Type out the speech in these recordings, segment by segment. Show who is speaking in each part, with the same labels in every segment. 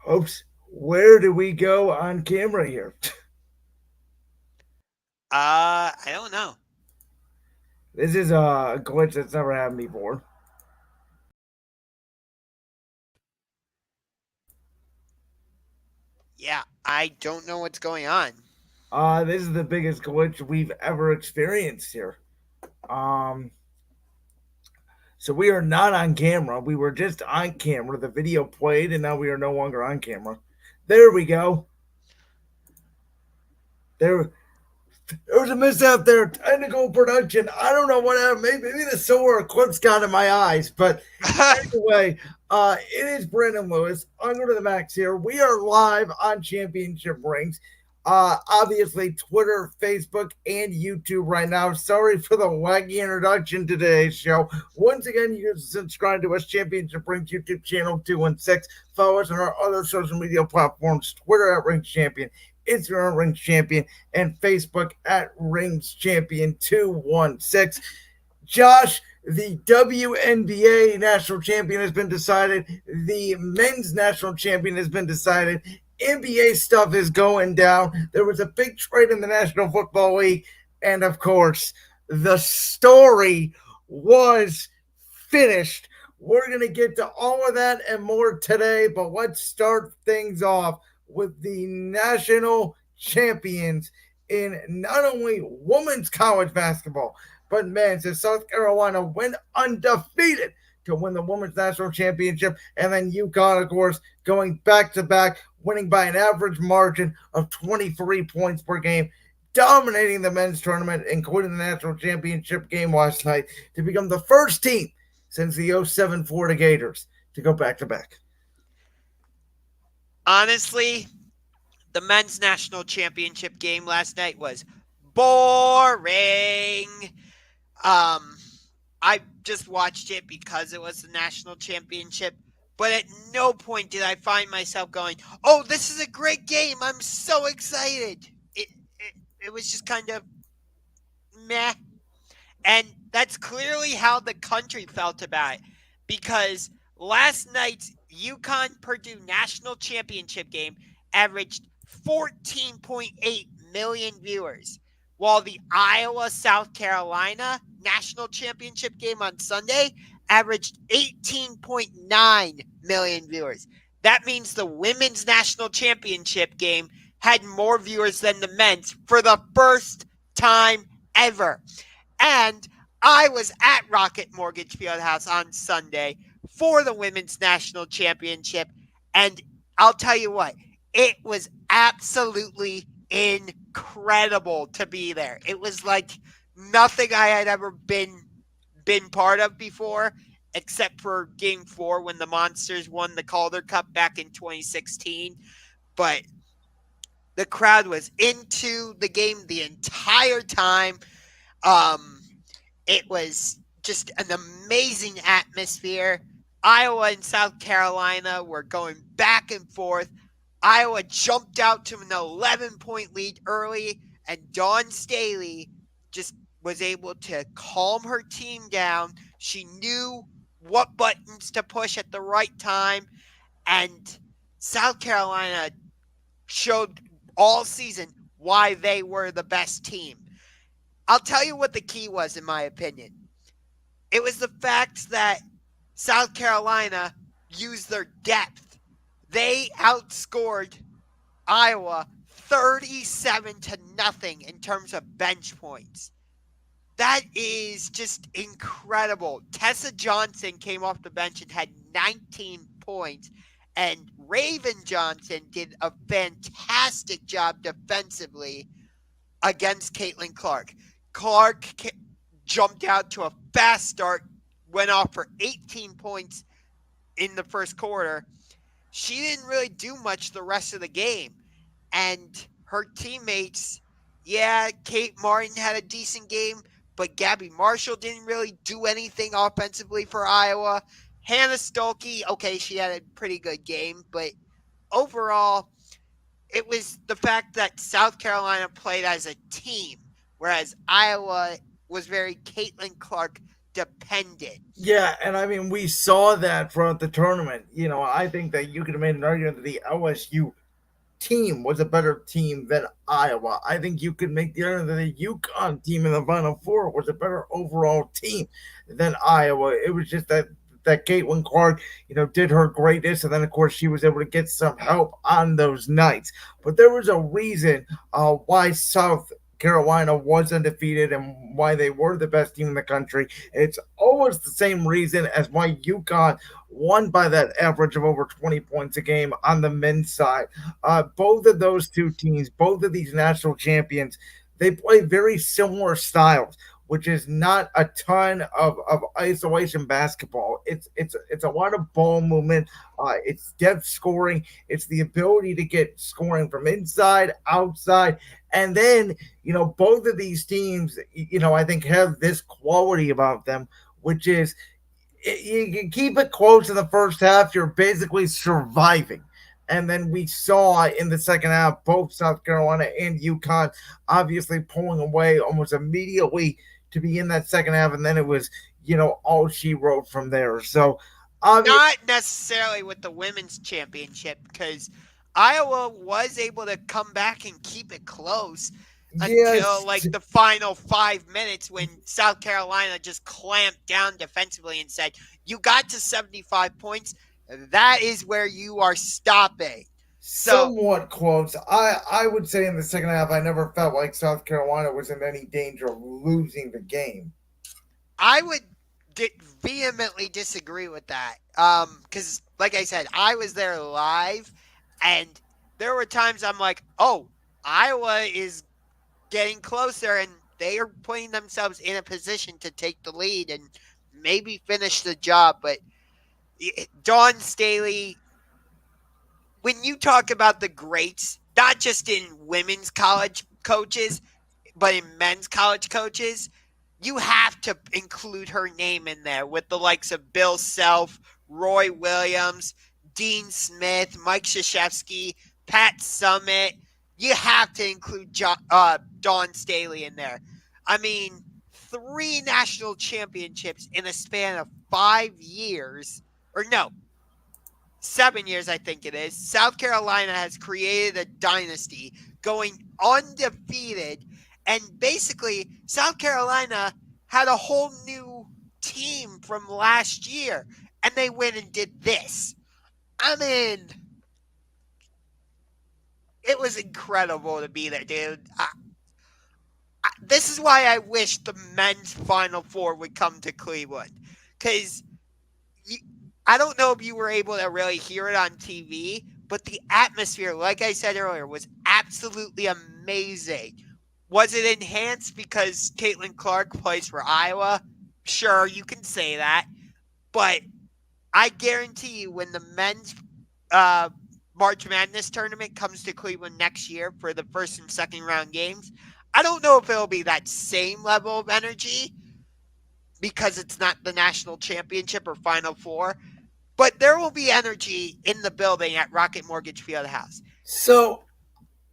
Speaker 1: Oops, where do we go on camera here?
Speaker 2: I don't know.
Speaker 1: This is a glitch that's never happened before.
Speaker 2: Yeah, I don't know what's going on.
Speaker 1: This is the biggest glitch we've ever experienced here. Um, so we are not on camera. We were just on camera. The video played, and now we are no longer on camera. There we go. There was a mishap there. Technical production. I don't know what happened. Maybe the solar eclipse got in my eyes. But anyway, it is Brandon Lewis. Under the Max here. We are live on Championship Rings. Obviously, Twitter, Facebook, and YouTube right now. Sorry for the wacky introduction to today's show. Once again, you can subscribe to us, Championship Rings YouTube channel 216. Follow us on our other social media platforms, Twitter at Rings Champion, Instagram Rings Champion, and Facebook at Rings Champion 216. Josh, the WNBA national champion has been decided. The men's national champion has been decided. NBA stuff is going down. There was a big trade in the National Football League. And of course, the story was finished. We're going to get to all of that and more today. But let's start things off with the national champions in not only women's college basketball, but men's. As South Carolina went undefeated to win the women's national championship, and then UConn, of course, going back-to-back, winning by an average margin of 23 points per game, dominating the men's tournament, including the national championship game last night, to become the first team since the 07 Florida Gators to go back-to-back.
Speaker 2: Honestly, the men's national championship game last night was boring. I just watched it because it was the national championship, but at no point did I find myself going, "Oh, this is a great game! I'm so excited!" It was just kind of meh, and that's clearly how the country felt about it, because last night's UConn Purdue national championship game averaged 14.8 million viewers, while the Iowa South Carolina national championship game on Sunday averaged 18.9 million viewers. That means the women's national championship game had more viewers than the men's for the first time ever. And I was at Rocket Mortgage Fieldhouse on Sunday for the women's national championship, and I'll tell you what, it was absolutely incredible to be there. It was like nothing I had ever been part of before, except for Game 4 when the Monsters won the Calder Cup back in 2016. But the crowd was into the game the entire time. It was just an amazing atmosphere. Iowa and South Carolina were going back and forth. Iowa jumped out to an 11-point lead early, and Dawn Staley just was able to calm her team down. She knew what buttons to push at the right time, and South Carolina showed all season why they were the best team. I'll tell you what the key was, in my opinion. It was the fact that South Carolina used their depth. They outscored Iowa 37-0 in terms of bench points. That is just incredible. Tessa Johnson came off the bench and had 19 points. And Raven Johnson did a fantastic job defensively against Caitlin Clark. Clark jumped out to a fast start, went off for 18 points in the first quarter. She didn't really do much the rest of the game. And her teammates, yeah, Kate Martin had a decent game, but Gabby Marshall didn't really do anything offensively for Iowa. Hannah Stolke, okay, she had a pretty good game, but overall, it was the fact that South Carolina played as a team, whereas Iowa was very Caitlin Clark dependent.
Speaker 1: Yeah, and I mean, we saw that throughout the tournament. I think that you could have made an argument that the LSU team was a better team than Iowa. I think you could make the argument that the UConn team in the Final Four was a better overall team than Iowa. It was just that Caitlin Clark, did her greatness, and then of course she was able to get some help on those nights. But there was a reason why South Carolina was undefeated and why they were the best team in the country. It's almost the same reason as why UConn won by that average of over 20 points a game on the men's side. Both of those two teams, both of these national champions, they play very similar styles, which is not a ton of isolation basketball. It's a lot of ball movement. It's depth scoring. It's the ability to get scoring from inside, outside, and then both of these teams, I think have this quality about them, which is you can keep it close in the first half. You're basically surviving. And then we saw in the second half both South Carolina and UConn obviously pulling away almost immediately to be in that second half. And then it was, all she wrote from there. So obviously,
Speaker 2: Not necessarily with the women's championship, because Iowa was able to come back and keep it close until
Speaker 1: yes,
Speaker 2: like the final 5 minutes when South Carolina just clamped down defensively and said, "You got to 75 points. That is where you are stopping." So
Speaker 1: somewhat close. I would say in the second half, I never felt like South Carolina was in any danger of losing the game.
Speaker 2: I would vehemently disagree with that. Because like I said, I was there live, and there were times I'm like, "Oh, Iowa is getting closer, and they are putting themselves in a position to take the lead and maybe finish the job." But Dawn Staley, when you talk about the greats, not just in women's college coaches, but in men's college coaches, you have to include her name in there with the likes of Bill Self, Roy Williams, Dean Smith, Mike Krzyzewski, Pat Summitt. You have to include Dawn Staley in there. I mean, 3 national championships in a span of 5 years, or no, 7 years, I think it is. South Carolina has created a dynasty going undefeated. And basically, South Carolina had a whole new team from last year. And they went and did this. I mean, it was incredible to be there, dude. This is why I wish the men's Final Four would come to Cleveland. Because I don't know if you were able to really hear it on TV, but the atmosphere, like I said earlier, was absolutely amazing. Was it enhanced because Caitlin Clark plays for Iowa? Sure, you can say that. But I guarantee you, when the men's uh, March Madness tournament comes to Cleveland next year for the first and second round games, I don't know if it'll be that same level of energy because it's not the national championship or Final Four, but there will be energy in the building at Rocket Mortgage Fieldhouse.
Speaker 1: so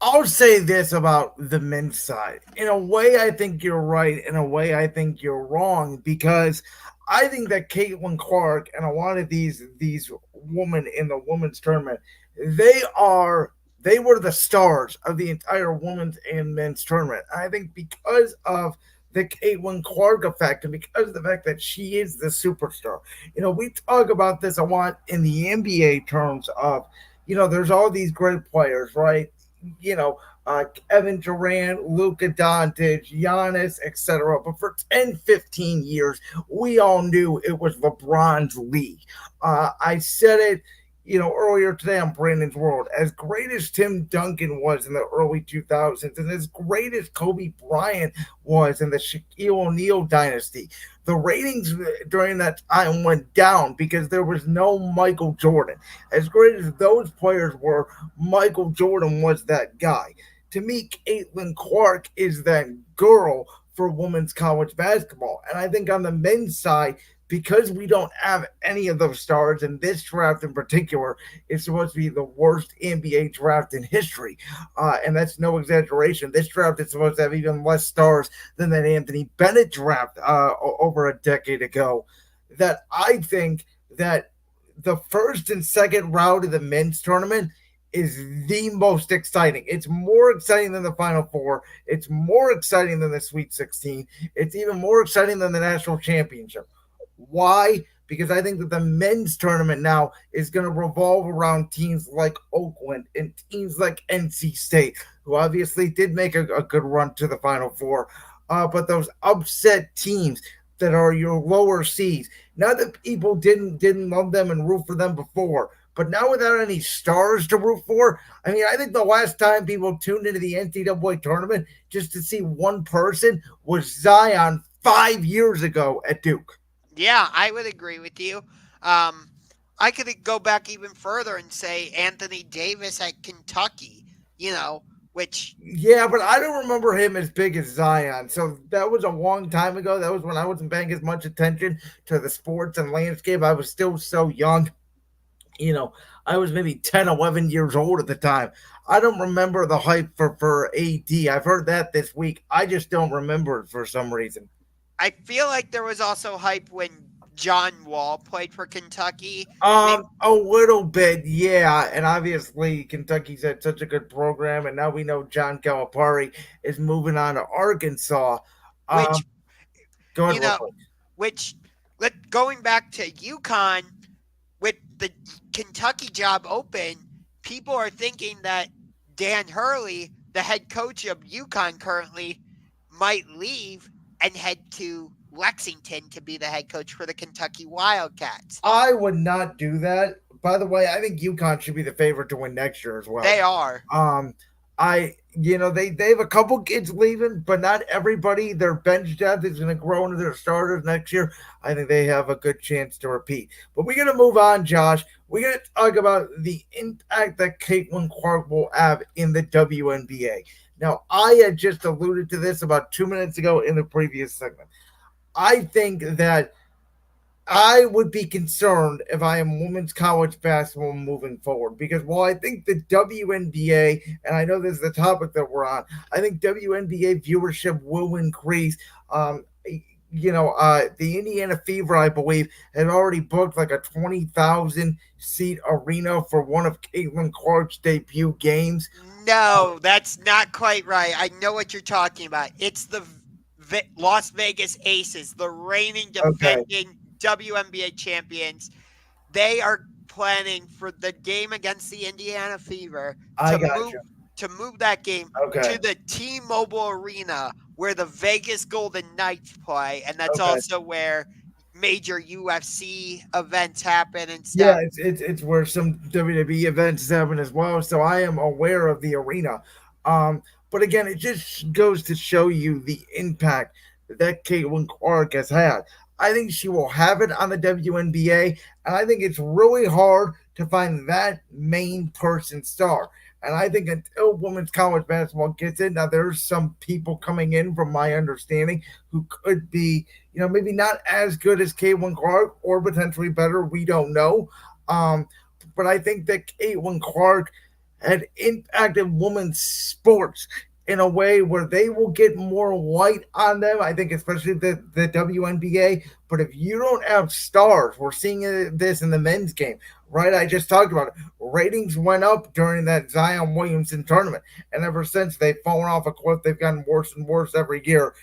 Speaker 1: I'll say this about the men's side. In a way, I think you're right. In a way, I think you're wrong because I think that Caitlin Clark and a lot of these women in the women's tournament, they are they were the stars of the entire women's and men's tournament. I think because of the Caitlin Clark effect and because of the fact that she is the superstar. We talk about this a lot in the NBA terms of, there's all these great players, right? you know, Kevin Durant, Luka Doncic, Giannis, etc. But for 10, 15 years, we all knew it was LeBron's league. I said it, earlier today on Brandon's World. As great as Tim Duncan was in the early 2000s, and as great as Kobe Bryant was in the Shaquille O'Neal dynasty, the ratings during that time went down because there was no Michael Jordan. As great as those players were, Michael Jordan was that guy. To me, Caitlin Clark is that girl for women's college basketball. And I think on the men's side, because we don't have any of those stars, and this draft in particular is supposed to be the worst NBA draft in history. And that's no exaggeration. This draft is supposed to have even less stars than that Anthony Bennett draft over a decade ago. That I think that the first and second round of the men's tournament is the most exciting. It's more exciting than the Final Four. It's more exciting than the Sweet 16. It's even more exciting than the national championship. Why? Because I think that the men's tournament now is going to revolve around teams like Oakland and teams like NC State, who obviously did make a good run to the Final Four. But those upset teams that are your lower seeds, not that people didn't love them and root for them before, but now without any stars to root for, I mean, I think the last time people tuned into the NCAA tournament just to see one person was Zion 5 years ago at Duke.
Speaker 2: Yeah, I would agree with you. Um, I could go back even further and say Anthony Davis at Kentucky, which
Speaker 1: Yeah, but I don't remember him as big as Zion. So that was a long time ago. That was when I wasn't paying as much attention to the sports and landscape. I was still so young. You know, I was maybe 10, 11 years old at the time. I don't remember the hype for AD. I've heard that this week. I just don't remember it for some reason.
Speaker 2: I feel like there was also hype when John Wall played for Kentucky. Maybe,
Speaker 1: A little bit, yeah. And obviously, Kentucky's had such a good program, and now we know John Calipari is moving on to Arkansas. Um,
Speaker 2: which
Speaker 1: Go ahead,
Speaker 2: you
Speaker 1: real
Speaker 2: know,
Speaker 1: quick.
Speaker 2: which going back to UConn with the Kentucky job open, people are thinking that Dan Hurley, the head coach of UConn currently, might leave and head to Lexington to be the head coach for the Kentucky Wildcats.
Speaker 1: I would not do that. By the way, I think UConn should be the favorite to win next year as well.
Speaker 2: They are.
Speaker 1: Um, they have a couple kids leaving, but not everybody. Their bench depth is going to grow into their starters next year. I think they have a good chance to repeat. But we're going to move on, Josh. We're going to talk about the impact that Caitlin Clark will have in the WNBA. Now, I had just alluded to this about 2 minutes ago in the previous segment. I think that I would be concerned if I am women's college basketball moving forward because while I think the WNBA, and I know this is the topic that we're on, I think WNBA viewership will increase. The Indiana Fever, I believe, had already booked like a 20,000 seat arena for one of Caitlin Clark's debut games.
Speaker 2: No, that's not quite right. I know what you're talking about. It's the Las Vegas Aces, the reigning
Speaker 1: Okay,
Speaker 2: defending WNBA champions. They are planning for the game against the Indiana Fever
Speaker 1: I
Speaker 2: to
Speaker 1: got
Speaker 2: move
Speaker 1: you.
Speaker 2: to move that game
Speaker 1: Okay,
Speaker 2: to the T-Mobile Arena where the Vegas Golden Knights play, and that's
Speaker 1: okay.
Speaker 2: also where major UFC events happen and
Speaker 1: Yeah,
Speaker 2: stuff.
Speaker 1: it's where some WWE events happen as well. So I am aware of the arena. But again, it just goes to show you the impact that Caitlin Clark has had. I think she will have it on the WNBA, and I think it's really hard to find that main person star. And I think until women's college basketball gets it, now there's some people coming in, from my understanding, who could be, maybe not as good as Caitlin Clark or potentially better. We don't know. Um, but I think that Caitlin Clark had impacted women's sports in a way where they will get more light on them. I think, especially the WNBA. But if you don't have stars, we're seeing this in the men's game, right? I just talked about it. Ratings went up during that Zion Williamson tournament. And ever since, they've fallen off a cliff. They've gotten worse and worse every year.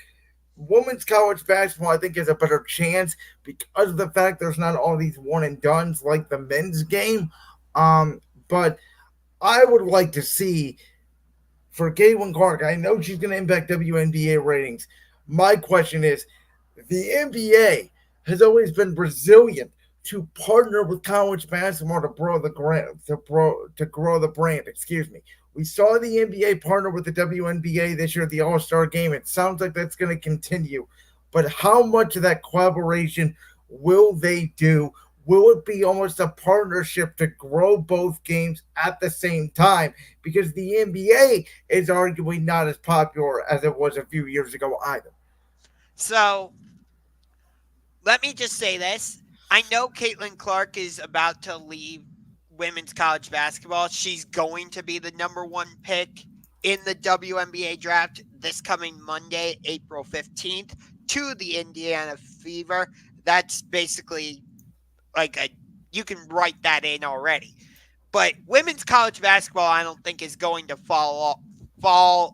Speaker 1: Women's college basketball, I think, has a better chance because of the fact there's not all these one and dones like the men's game. But I would like to see for Caitlin Clark. I know she's going to impact WNBA ratings. My question is, the NBA has always been resilient to partner with college basketball to grow the brand, to grow the brand. Excuse me. We saw the NBA partner with the WNBA this year at the All Star Game. It sounds like that's going to continue. But how much of that collaboration will they do? Will it be almost a partnership to grow both games at the same time? Because the NBA is arguably not as popular as it was a few years ago either.
Speaker 2: So let me just say this. I know Caitlin Clark is about to leave women's college basketball. She's going to be the number one pick in the WNBA draft this coming Monday, April 15th, to the Indiana Fever. That's basically like a you can write that in already. But women's college basketball, I don't think is going to fall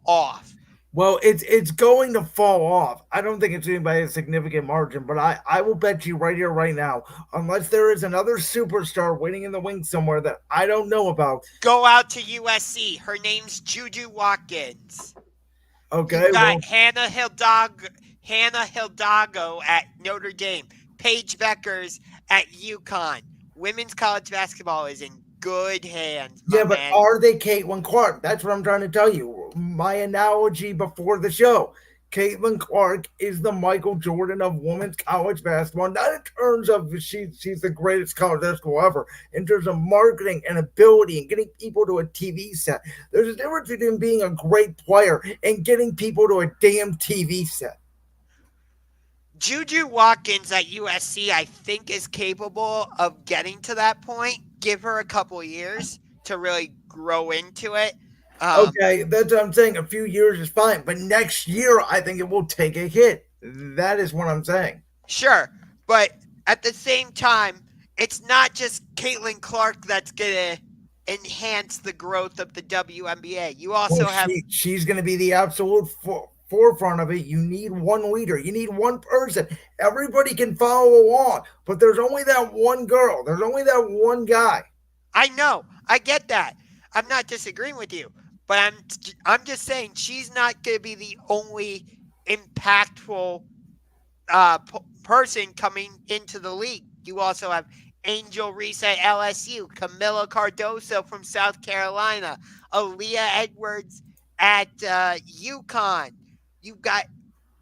Speaker 2: off.
Speaker 1: Well, it's going to fall off. I don't think it's going by a significant margin, but I will bet you right here, right now, unless there is another superstar waiting in the wings somewhere that I don't know about.
Speaker 2: Go out to USC. Her name's Juju Watkins.
Speaker 1: Okay,
Speaker 2: You've got
Speaker 1: well,
Speaker 2: Hannah Hidalgo at Notre Dame, Paige Beckers at UConn. Women's college basketball is in good hands, my
Speaker 1: yeah, but
Speaker 2: man.
Speaker 1: are they Caitlin Clark? That's what I'm trying to tell you. My analogy before the show. Caitlin Clark is the Michael Jordan of women's college basketball. Not in terms of she's the greatest college basketball ever. In terms of marketing and ability and getting people to a TV set. There's a difference between being a great player and getting people to a damn TV set.
Speaker 2: Juju Watkins at USC, I think, is capable of getting to that point. Give her a couple years to really grow into it. Um,
Speaker 1: Okay, that's what I'm saying. A few years is fine, but next year I think it will take a hit. That is what I'm saying.
Speaker 2: sure, but at the same time, it's not just Caitlin Clark that's gonna enhance the growth of the WNBA. You
Speaker 1: Well,
Speaker 2: also have
Speaker 1: she's going to be the absolute forefront of it. You need one leader. You need one person. Everybody can follow along, but there's only that one girl. There's only that one guy.
Speaker 2: I know. I get that. I'm not disagreeing with you, but I'm just saying she's not going to be the only impactful person coming into the league. You also have Angel Reese at LSU, Camila Cardoso from South Carolina, Aaliyah Edwards at UConn. You've got,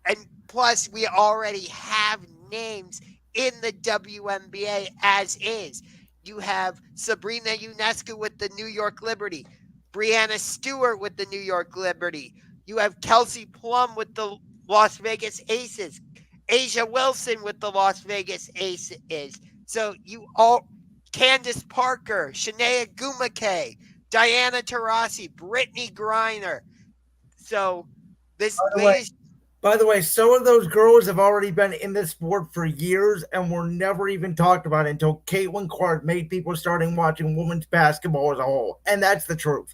Speaker 2: and plus we already have names in the WNBA as is. You have Sabrina Ionescu with the New York Liberty, Brianna Stewart with the New York Liberty. You have Kelsey Plum with the Las Vegas Aces, Asia Wilson with the Las Vegas Aces. So you all, Candace Parker, Shania Gumake, Diana Taurasi, Brittany Griner. So this
Speaker 1: By the way,
Speaker 2: latest,
Speaker 1: by the way, some of those girls have already been in this sport for years and were never even talked about until Caitlin Clark made people starting watching women's basketball as a whole, and that's the truth.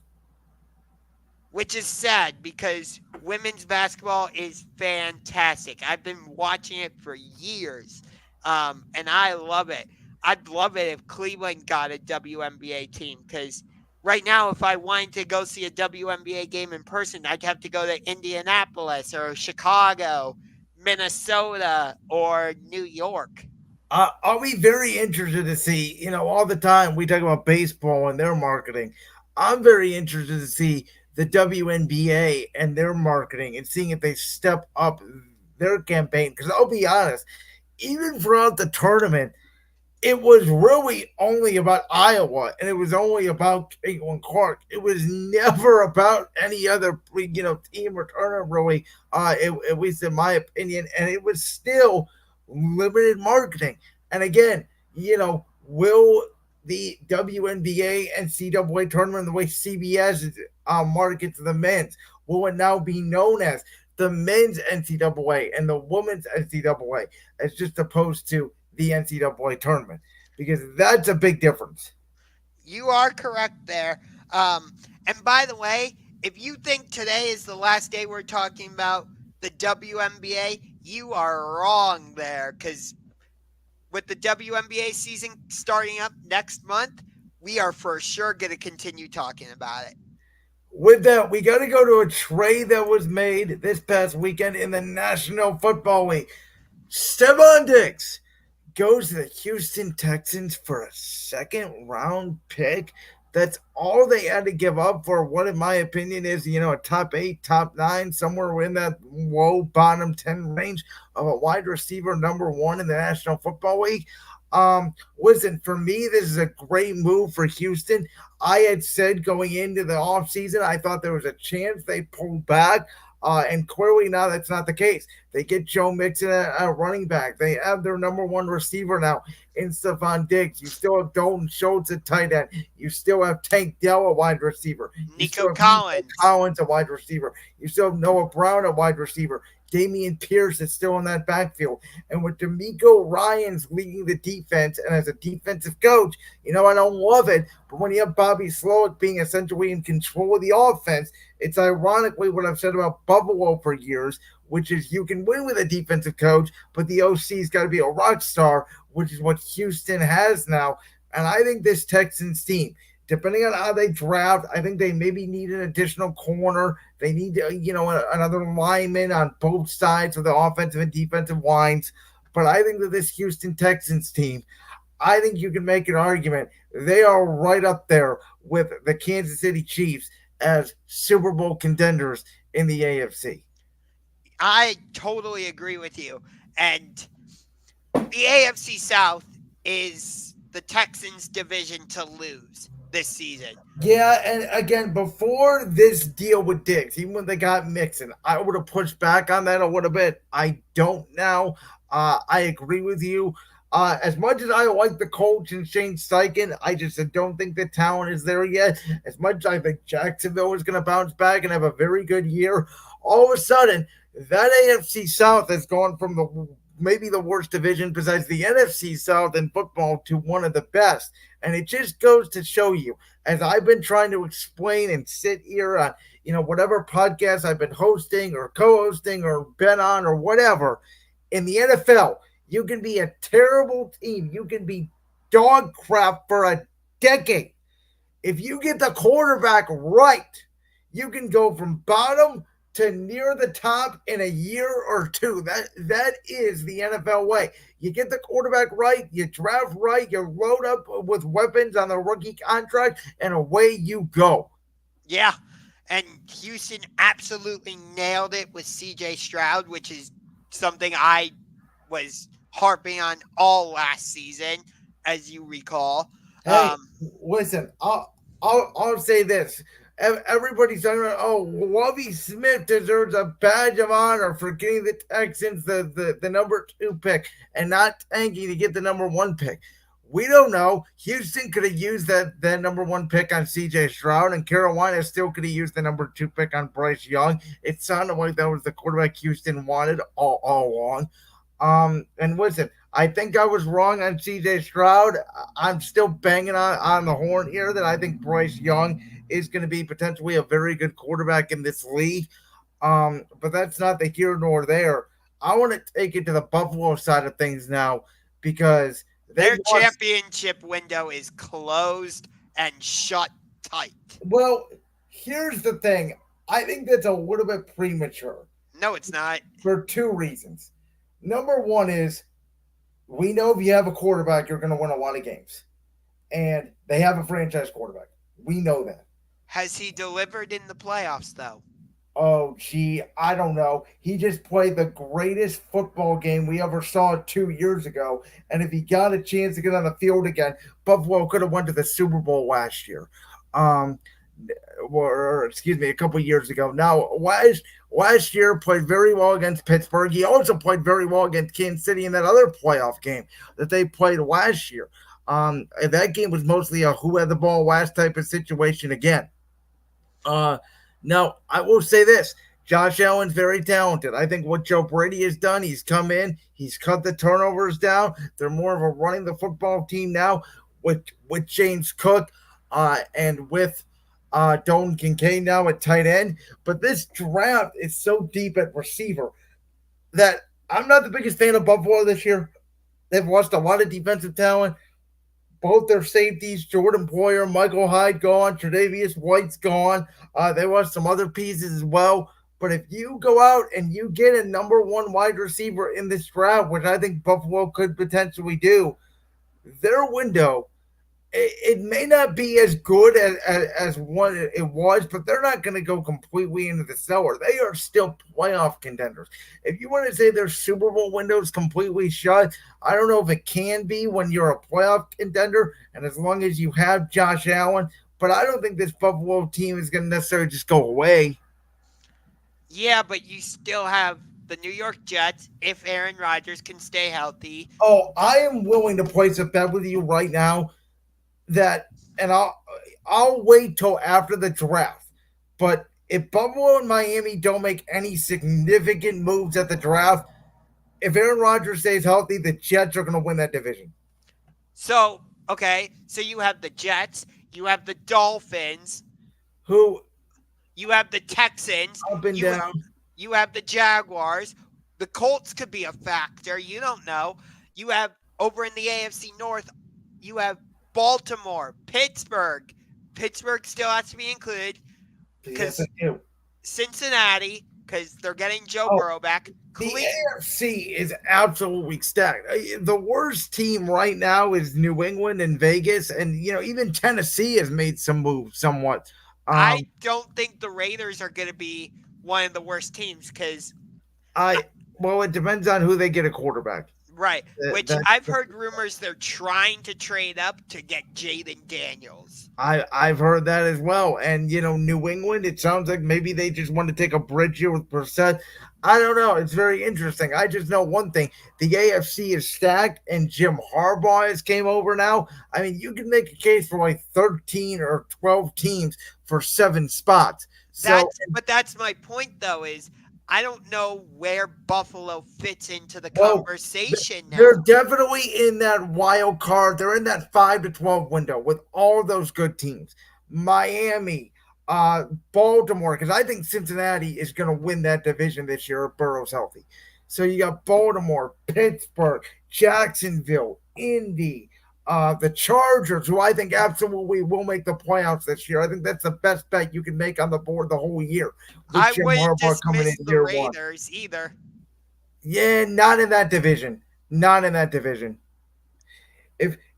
Speaker 2: which is sad because women's basketball is fantastic. I've been watching it for years, and I love it. I'd love it if Cleveland got a WNBA team because right now, if I wanted to go see a WNBA game in person, I'd have to go to Indianapolis or Chicago, Minnesota, or New York.
Speaker 1: I'll be very interested to see. All the time we talk about baseball and their marketing. I'm very interested to see the WNBA and their marketing and seeing if they step up their campaign. Because I'll be honest, even throughout the tournament, it was really only about Iowa and it was only about Caitlin Clark. It was never about any other team or tournament really, at least in my opinion. And it was still limited marketing. And again, will the WNBA and NCAA tournament the way CBS markets the men's, will it now be known as the men's NCAA and the women's NCAA as just opposed to the NCAA tournament? Because that's a big difference.
Speaker 2: You are correct there. And by the way, if you think today is the last day we're talking about the WNBA, you are wrong there because with the WNBA season starting up next month, we are for sure going to continue talking about it.
Speaker 1: With that, we got to go to a trade that was made this past weekend in the National Football League. Stefon Diggs goes to the Houston Texans for a second round pick. That's all they had to give up for what, in my opinion, is a top 8, top 9, somewhere in that low bottom 10 range of a wide receiver number 1 in the National Football League. Listen, for me, this is a great move for Houston. I had said going into the offseason, I thought there was a chance they pulled back. And clearly now that's not the case. They get Joe Mixon at running back. They have their number one receiver now in Stefon Diggs. You still have Dalton Schultz at tight end. You still have Tank Dell at wide receiver. You
Speaker 2: Nico
Speaker 1: still have Nico
Speaker 2: Collins.
Speaker 1: Collins at wide receiver. You still have Noah Brown at wide receiver. Damian Pierce is still in that backfield. And with D'Amico Ryans leading the defense, and as a defensive coach, I don't love it, but when you have Bobby Slowick being essentially in control of the offense, it's ironically what I've said about Buffalo for years, which is you can win with a defensive coach, but the OC's got to be a rock star, which is what Houston has now. And I think this Texans team, depending on how they draft, I think they maybe need an additional corner. They need, another lineman on both sides of the offensive and defensive lines. But I think that this Houston Texans team, I think you can make an argument. They are right up there with the Kansas City Chiefs as Super Bowl contenders in the AFC.
Speaker 2: I totally agree with you. And the AFC South is the Texans' division to lose this season.
Speaker 1: Yeah, and again, before this deal with Diggs, even when they got Mixon, I would have pushed back on that a little bit. I don't now. I agree with you. As much as I like the coach and Shane Steichen, I just don't think the talent is there yet. As much as I think Jacksonville is going to bounce back and have a very good year, all of a sudden, that AFC South has gone from maybe the worst division besides the NFC South in football to one of the best. And it just goes to show you, as I've been trying to explain and sit here on, whatever podcast I've been hosting or co-hosting or been on or whatever, in the NFL, you can be a terrible team. You can be dog crap for a decade. If you get the quarterback right, you can go from bottom to near the top in a year or two. That is the NFL way. You get the quarterback right, you draft right, you load up with weapons on the rookie contract, and away you go.
Speaker 2: Yeah. And Houston absolutely nailed it with CJ Stroud, which is something I was harping on all last season, as you recall.
Speaker 1: Hey, listen, I'll say this. Everybody's talking about, Lovie Smith deserves a badge of honor for getting the Texans the number 2 pick and not tanking to get the number 1 pick. We don't know. Houston could have used that number 1 pick on CJ Stroud, and Carolina still could have used the number 2 pick on Bryce Young. It sounded like that was the quarterback Houston wanted all along. And listen, I think I was wrong on CJ Stroud. I'm still banging on the horn here that I think Bryce Young is going to be potentially a very good quarterback in this league. But that's not the here nor there. I want to take it to the Buffalo side of things now because
Speaker 2: their championship window is closed and shut tight.
Speaker 1: Well, here's the thing. I think that's a little bit premature.
Speaker 2: No, it's not.
Speaker 1: For 2 reasons. Number 1 is we know if you have a quarterback, you're going to win a lot of games. And they have a franchise quarterback. We know that.
Speaker 2: Has he delivered in the playoffs, though?
Speaker 1: Oh, gee, I don't know. He just played the greatest football game we ever saw 2 years ago. And if he got a chance to get on the field again, Buffalo could have went to the Super Bowl last year. Or excuse me, a couple years ago. Now, last year played very well against Pittsburgh. He also played very well against Kansas City in that other playoff game that they played last year. That game was mostly a who had the ball last type of situation again. Now, I will say this. Josh Allen's very talented. I think what Joe Brady has done, he's come in, he's cut the turnovers down. They're more of a running the football team now with James Cook and with Dalton Kincaid now at tight end. But this draft is so deep at receiver that I'm not the biggest fan of Buffalo this year. They've lost a lot of defensive talent. Both their safeties, Jordan Poyer, Michael Hyde gone, Tre'Davious White's gone. They lost some other pieces as well. But if you go out and you get a number 1 wide receiver in this draft, which I think Buffalo could potentially do, their window, it may not be as good as what it was, but they're not going to go completely into the cellar. They are still playoff contenders. If you want to say their Super Bowl window is completely shut, I don't know if it can be when you're a playoff contender, and as long as you have Josh Allen, but I don't think this Buffalo team is going to necessarily just go away.
Speaker 2: Yeah, but you still have the New York Jets if Aaron Rodgers can stay healthy.
Speaker 1: Oh, I am willing to place a bet with you right now that, and I'll wait till after the draft. But if Buffalo and Miami don't make any significant moves at the draft, if Aaron Rodgers stays healthy, the Jets are going to win that division.
Speaker 2: So, okay, so you have the Jets, you have the Dolphins,
Speaker 1: Who
Speaker 2: you have the Texans,
Speaker 1: up and
Speaker 2: you
Speaker 1: down?
Speaker 2: you have the Jaguars. The Colts could be a factor. You don't know. You have over in the AFC North, you have Baltimore, Pittsburgh. Pittsburgh still has to be included
Speaker 1: Yes, I
Speaker 2: because
Speaker 1: do.
Speaker 2: Cincinnati, because they're getting Joe
Speaker 1: Oh,
Speaker 2: Burrow back.
Speaker 1: the
Speaker 2: Cleveland.
Speaker 1: AFC is absolutely stacked. The worst team right now is New England and Vegas, and even Tennessee has made some moves somewhat.
Speaker 2: I
Speaker 1: Um,
Speaker 2: don't think the Raiders are going to be one of the worst teams because,
Speaker 1: I well, it depends on who they get a quarterback.
Speaker 2: right, which
Speaker 1: That
Speaker 2: I've heard rumors they're trying to trade up to get Jaden Daniels.
Speaker 1: I've heard that as well. And New England, it sounds like maybe they just want to take a bridge here with Brissett. I don't know. It's very interesting. I just know one thing: the AFC is stacked, and Jim Harbaugh has came over now. I mean, you can make a case for like 13 or 12 teams for 7 spots. So,
Speaker 2: That's my point though is I don't know where Buffalo fits into the
Speaker 1: well,
Speaker 2: conversation
Speaker 1: they're
Speaker 2: now.
Speaker 1: definitely in that wild card. They're in that 5 to 12 window with all of those good teams. Miami, Baltimore, because I think Cincinnati is going to win that division this year if Burrow's healthy. So you got Baltimore, Pittsburgh, Jacksonville, Indy, the Chargers, who I think absolutely will make the playoffs this year. I think that's the best bet you can make on the board the whole year with
Speaker 2: I
Speaker 1: Jim
Speaker 2: wouldn't
Speaker 1: Harbaugh coming in
Speaker 2: dismiss the
Speaker 1: year one.
Speaker 2: Raiders either.
Speaker 1: Yeah, not in that division. Not in that division.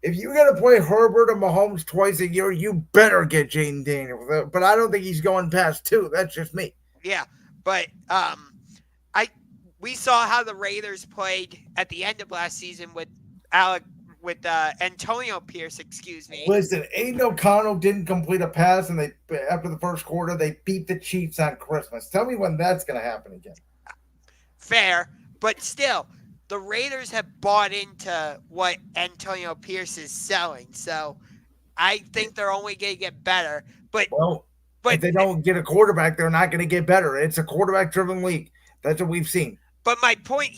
Speaker 1: If you got to play Herbert and Mahomes twice a year, you better get Jaden Daniels. But I don't think he's going past two. That's just me.
Speaker 2: Yeah, but I we saw how the Raiders played at the end of last season with Alec with Antonio Pierce, excuse me.
Speaker 1: Listen, Aiden O'Connell didn't complete a pass, and they after the first quarter they beat the Chiefs on Christmas. Tell me when that's going to happen again.
Speaker 2: Fair, but still, the Raiders have bought into what Antonio Pierce is selling. So I think they're only going to get better.
Speaker 1: Well, if
Speaker 2: But
Speaker 1: they don't get a quarterback, they're not going to get better. It's a quarterback-driven league. That's what we've seen.
Speaker 2: but my point,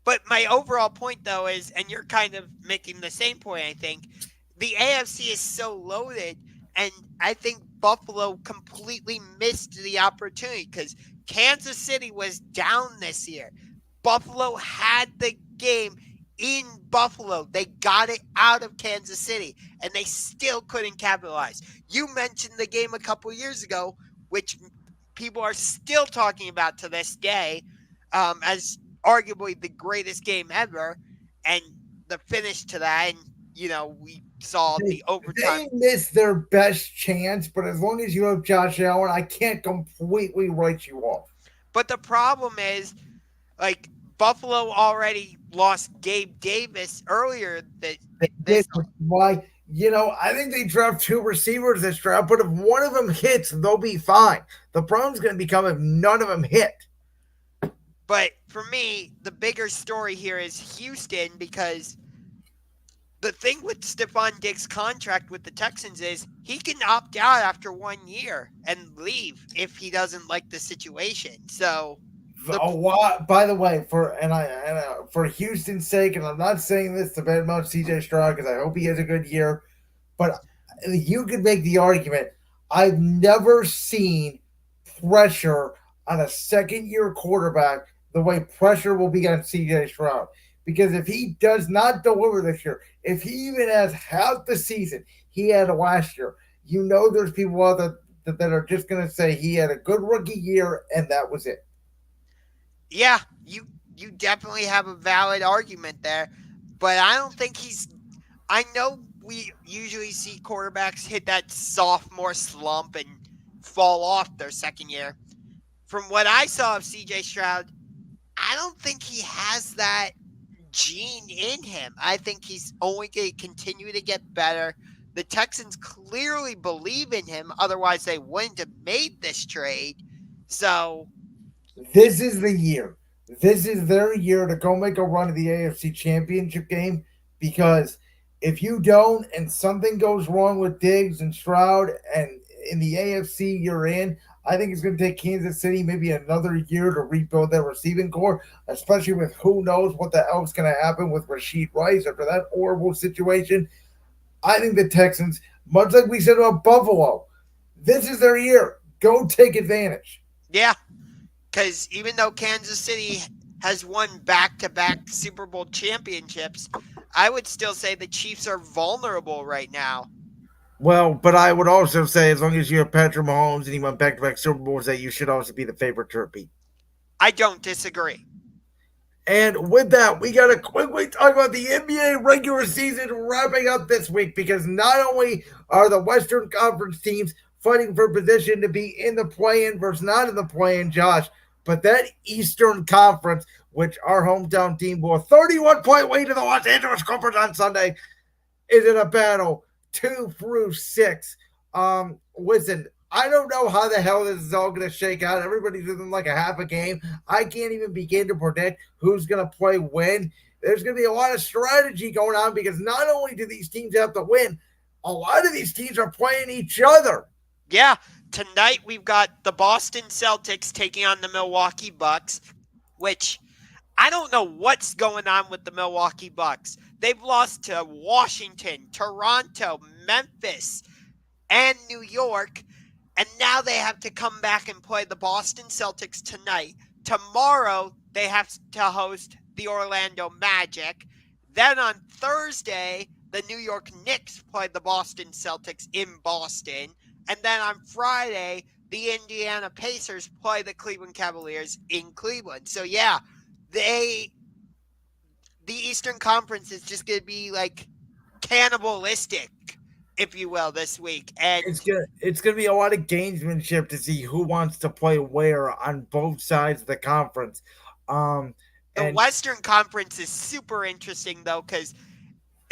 Speaker 2: but my overall point though is, and you're kind of making the same point. I think the AFC is so loaded, and I think Buffalo completely missed the opportunity because Kansas City was down this year. Buffalo had the game in Buffalo. They got it out of Kansas City, and they still couldn't capitalize. You mentioned the game a couple years ago, which people are still talking about to this day as arguably the greatest game ever, and the finish to that, and we saw
Speaker 1: They,
Speaker 2: the overtime.
Speaker 1: they missed their best chance, but as long as you have Josh Allen, I can't completely write you off.
Speaker 2: But the problem is, like Buffalo already lost Gabe Davis earlier that
Speaker 1: They
Speaker 2: this
Speaker 1: did. Why? I think they draft 2 receivers this draft, but if one of them hits, they'll be fine. The problem's going to become if none of them hit.
Speaker 2: but for me, the bigger story here is Houston because the thing with Stefon Diggs' contract with the Texans is he can opt out after 1 year and leave if he doesn't like the situation. So the
Speaker 1: A lot. By the way, for Houston's sake, and I'm not saying this to badmouth CJ Stroud because I hope he has a good year, but you could make the argument. I've never seen pressure on a second-year quarterback the way pressure will be on CJ Stroud. Because if he does not deliver this year, if he even has half the season he had last year, there's people out there that are just going to say he had a good rookie year and that was it.
Speaker 2: yeah, you definitely have a valid argument there, but I don't think he's. I know we usually see quarterbacks hit that sophomore slump and fall off their second year. From what I saw of CJ Stroud, I don't think he has that gene in him. I think he's only going to continue to get better. The Texans clearly believe in him, otherwise they wouldn't have made this trade. So
Speaker 1: This is the year. This is their year to go make a run of the AFC Championship game because if you don't and something goes wrong with Diggs and Stroud and in the AFC you're in, I think it's going to take Kansas City maybe another year to rebuild their receiving core, especially with who knows what the hell's going to happen with Rasheed Rice after that horrible situation. I think the Texans, much like we said about Buffalo, this is their year. Go take advantage.
Speaker 2: Yeah, because even though Kansas City has won back-to-back Super Bowl championships, I would still say the Chiefs are vulnerable right now.
Speaker 1: Well, but I would also say, as long as you have Patrick Mahomes and he went back to back Super Bowls, that you should also be the favorite to repeat.
Speaker 2: I don't disagree.
Speaker 1: And with that, we got to quickly talk about the NBA regular season wrapping up this week because not only are the Western Conference teams fighting for position to be in the play-in versus not in the play-in, Josh, but that Eastern Conference, which our hometown team will a 31-point way to the Los Angeles Clippers on Sunday, is in a battle 2 through 6. Listen, I don't know how the hell this is all going to shake out. Everybody's within like a half a game. I can't even begin to predict who's going to play when. There's going to be a lot of strategy going on because not only do these teams have to win, a lot of these teams are playing each other.
Speaker 2: Yeah, tonight we've got the Boston Celtics taking on the Milwaukee Bucks, which I don't know what's going on with the Milwaukee Bucks. They've lost to Washington, Toronto, Memphis, and New York, and now they have to come back and play the Boston Celtics tonight. Tomorrow, they have to host the Orlando Magic. Then on Thursday, the New York Knicks play the Boston Celtics in Boston. And then on Friday, the Indiana Pacers play the Cleveland Cavaliers in Cleveland. So yeah, the Eastern Conference is just going to be like cannibalistic, if you will, this week. And
Speaker 1: It's gonna be a lot of gamesmanship to see who wants to play where on both sides of the conference. Um,
Speaker 2: the
Speaker 1: and
Speaker 2: Western Conference is super interesting, though, because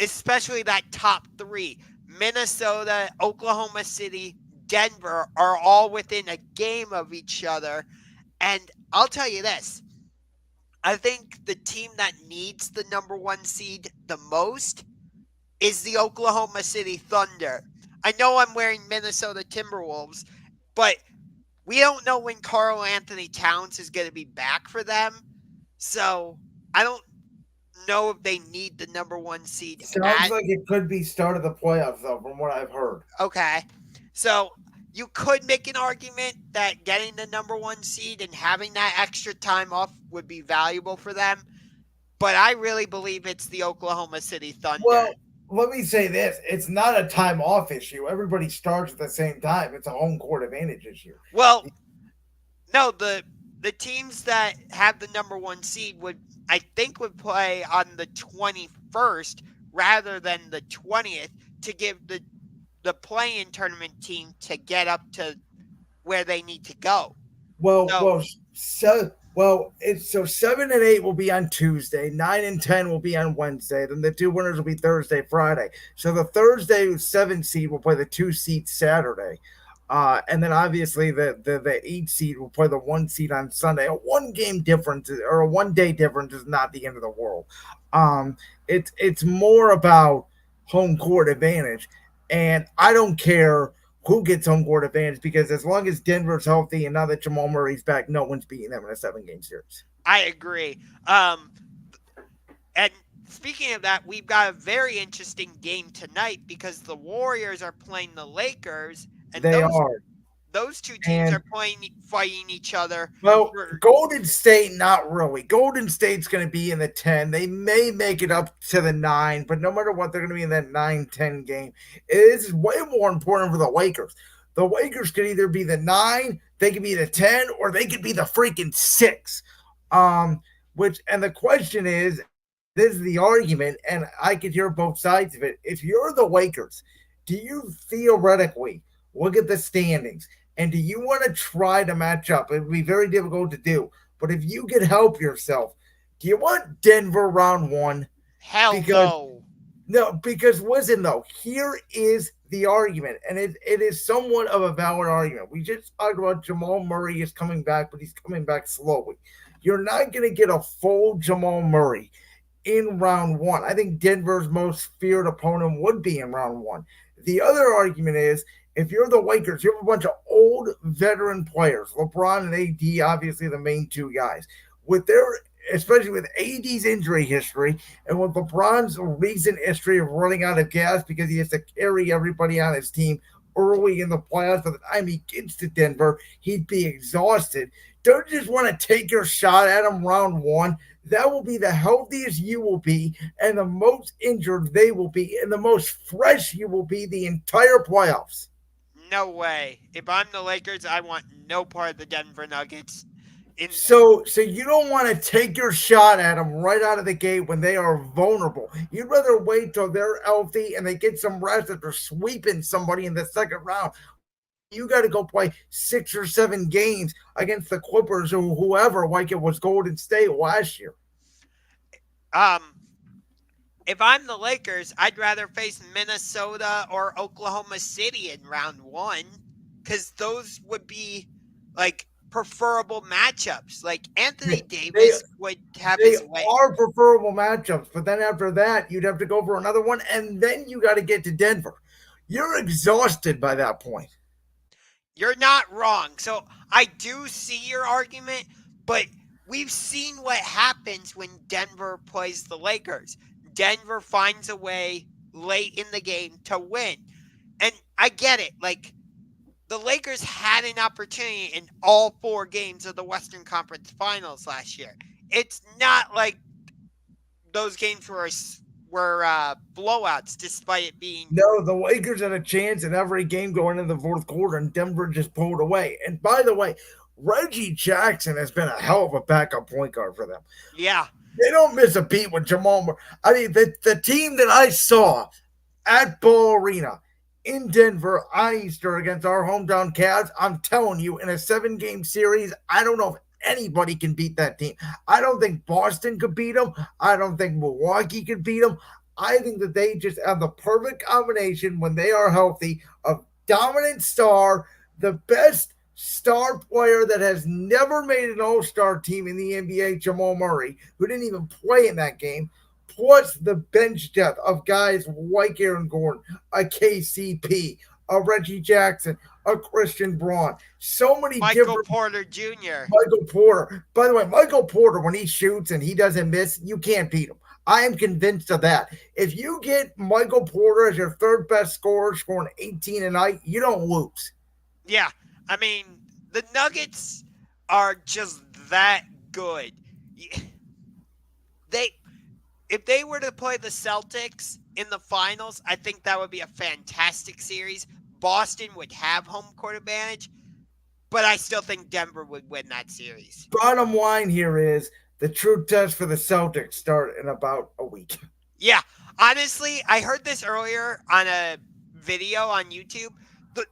Speaker 2: especially that top three, Minnesota, Oklahoma City, Denver, are all within a game of each other. And I'll tell you this, I think the team that needs the number one seed the most is the Oklahoma City Thunder. I know I'm wearing Minnesota Timberwolves, but we don't know when Karl Anthony Towns is going to be back for them. So I don't know if they need the number one seed
Speaker 1: sounds
Speaker 2: at.
Speaker 1: like it could be start of the playoffs though, from what I've heard.
Speaker 2: Okay. So you could make an argument that getting the number one seed and having that extra time off would be valuable for them. But I really believe it's the Oklahoma City Thunder.
Speaker 1: Well, let me say this: it's not a time off issue. Everybody starts at the same time. It's a home court advantage issue.
Speaker 2: Well, no, the teams that have the number one seed I think would play on the 21st rather than the 20th to give the play-in tournament team to get up to where they need to go.
Speaker 1: Well,
Speaker 2: So
Speaker 1: well, it's so 7 and 8 will be on Tuesday, 9 and 10 will be on Wednesday. Then the two winners will be Thursday, Friday. So the Thursday 7 seed will play the 2 seed Saturday, and then obviously the 8 seed will play the 1 seed on Sunday. A 1 game difference or a 1 day difference is not the end of the world. It's more about home court advantage, and I don't care who gets home court advantage because as long as Denver's healthy and now that Jamal Murray's back, no one's beating them in a 7 game series.
Speaker 2: I agree. And speaking of that, we've got a very interesting game tonight because the Warriors are playing the Lakers, and
Speaker 1: They are.
Speaker 2: those two teams
Speaker 1: And
Speaker 2: are fighting each other.
Speaker 1: well,
Speaker 2: For,
Speaker 1: Golden State, not really. Golden State's going to be in the 10. They may make it up to the 9, but no matter what, they're going to be in that 9-10 game. It is way more important for the Lakers. The Lakers could either be the 9, they could be the 10, or they could be the freaking 6. And the question is, this is the argument, and I could hear both sides of it. If you're the Lakers, do you theoretically look at the standings and do you want to try to match up? It would be very difficult to do. But if you could help yourself, do you want Denver round 1?
Speaker 2: hell
Speaker 1: Because
Speaker 2: no.
Speaker 1: no, because listen though, here is the argument, and it is somewhat of a valid argument. We just talked about Jamal Murray is coming back, but he's coming back slowly. You're not going to get a full Jamal Murray in round one. I think Denver's most feared opponent would be in round one. The other argument is if you're the Lakers, you have a bunch of old veteran players, LeBron and AD, obviously the main two guys. With their especially with AD's injury history and with LeBron's recent history of running out of gas because he has to carry everybody on his team early in the playoffs. By the time he gets to Denver, he'd be exhausted. Don't you just want to take your shot at him round one? That will be the healthiest you will be, and the most injured they will be, and the most fresh you will be the entire playoffs.
Speaker 2: No way. If I'm the Lakers, I want no part of the Denver Nuggets. In
Speaker 1: So you don't want to take your shot at them right out of the gate when they are vulnerable. You'd rather wait till they're healthy and they get some rest after sweeping somebody in the second round. Well, then you got to go play 6 or 7 games against the Clippers or whoever, like it was Golden State last year.
Speaker 2: um, if I'm the Lakers, I'd rather face Minnesota or Oklahoma City in round one because those would be like preferable matchups. Like Anthony
Speaker 1: They, they
Speaker 2: Davis would have
Speaker 1: they
Speaker 2: his way.
Speaker 1: are preferable matchups, but then after that, you'd have to go for another one, and then you got to get to Denver. You're exhausted by that point.
Speaker 2: You're not wrong. So I do see your argument, but we've seen what happens when Denver plays the Lakers. Denver finds a way late in the game to win. And I get it. Like, the Lakers had an opportunity in all 4 games of the Western Conference Finals last year. It's not like those games were blowouts, despite it being.
Speaker 1: No, the Lakers had a chance in every game going into the fourth quarter, and Denver just pulled away. And by the way, Reggie Jackson has been a hell of a backup point guard for them.
Speaker 2: Yeah.
Speaker 1: They don't miss a beat with Jamal Murray. I mean, the team that I saw at Ball Arena in Denver on Easter against our hometown Cavs, I'm telling you, in a 7 game series, I don't know if anybody can beat that team. I don't think Boston could beat them. I don't think Milwaukee could beat them. I think that they just have the perfect combination when they are healthy of dominant star, the best star player that has never made an all-star team in the NBA, Jamal Murray, who didn't even play in that game, plus the bench depth of guys like Aaron Gordon, a KCP, a Reggie Jackson, a Christian Braun. So many
Speaker 2: Michael
Speaker 1: different
Speaker 2: Porter Jr.
Speaker 1: Michael Porter. By the way, Michael Porter, when he shoots and he doesn't miss, you can't beat him. I am convinced of that. If you get Michael Porter as your third best scorer, scoring 18 a night, you don't lose.
Speaker 2: Yeah. I mean, the Nuggets are just that good. They if they were to play the Celtics in the finals, I think that would be a fantastic series. Boston would have home court advantage, but I still think Denver would win that series.
Speaker 1: Bottom line here is the true test for the Celtics start in about a week.
Speaker 2: Yeah, honestly, I heard this earlier on a video on YouTube. The,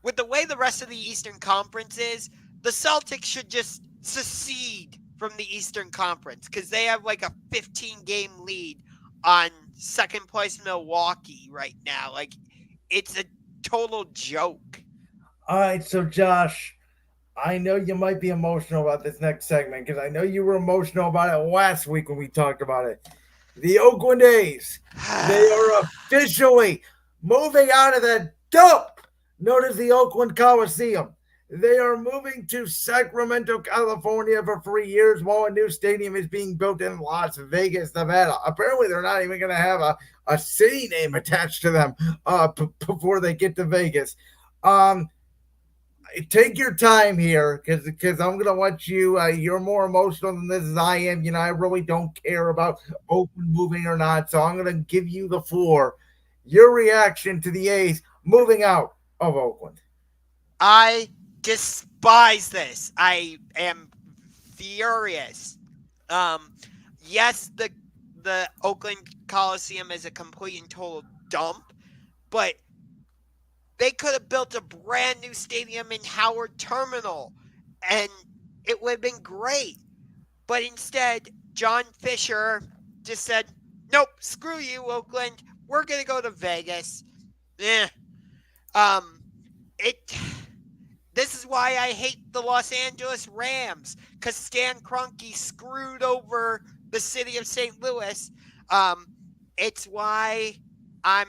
Speaker 2: with the way the rest of the Eastern Conference is, the Celtics should just secede from the Eastern Conference because they have like a 15-game lead on second place Milwaukee right now. Like, it's a total joke.
Speaker 1: All right, so Josh, I know you might be emotional about this next segment because I know you were emotional about it last week when we talked about it. The Oakland A's, they are officially moving out of the dump known as the Oakland Coliseum. They are moving to Sacramento, California for 3 years while a new stadium is being built in Las Vegas, Nevada. Apparently, they're not even going to have a city name attached to them before they get to Vegas. Take your time here because I'm gonna let you. You're more emotional than this as I am. You know, I really don't care about Oakland moving or not, so I'm gonna give you the floor. Your reaction to the A's moving out of Oakland.
Speaker 2: I despise this. I am furious. Um, yes, the Oakland Coliseum is a complete and total dump, but they could have built a brand new stadium in Howard Terminal, and it would have been great. But instead, John Fisher just said, "Nope, screw you, Oakland. We're gonna go to Vegas." Eh. Um, it. This is why I hate the Los Angeles Rams, because Stan Kroenke screwed over the city of St. Louis. Um, it's why I'm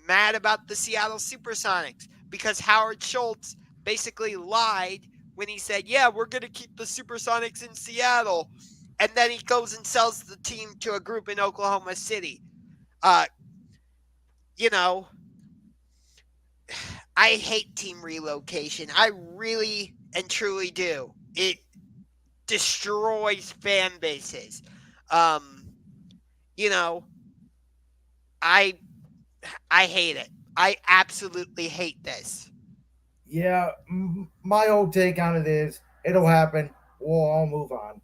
Speaker 2: mad about the Seattle Supersonics, because Howard Schultz basically lied when he said, yeah, we're going to keep the Supersonics in Seattle. And then he goes and sells the team to a group in Oklahoma City. Uh, you know, I hate team relocation. I really and truly do. It destroys fan bases. Um, you know, I I hate it. I absolutely hate this.
Speaker 1: Yeah, my whole take on it is it'll happen. We'll all move on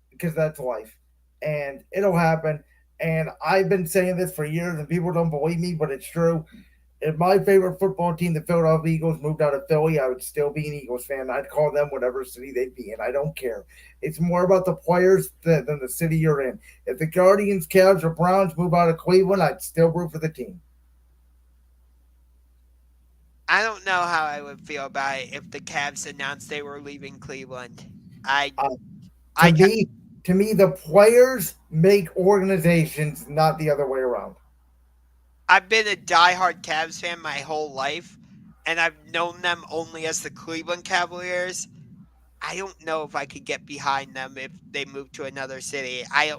Speaker 1: because that's life, and it'll happen. And I've been saying this for years, and people don't believe me, but it's true. If my favorite football team, the Philadelphia Eagles, moved out of Philly, I would still be an Eagles fan. I'd call them whatever city they'd be in. I don't care. It's more about the players than the city you're in. If the Guardians, Cavs, or Browns move out of Cleveland, I'd still root for the team.
Speaker 2: I don't know how I would feel about it if the Cavs announced they were leaving Cleveland. I
Speaker 1: Uh, to
Speaker 2: I
Speaker 1: me, to me, the players make organizations, not the other way around.
Speaker 2: I've been a diehard Cavs fan my whole life, and I've known them only as the Cleveland Cavaliers. I don't know if I could get behind them if they move to another city. I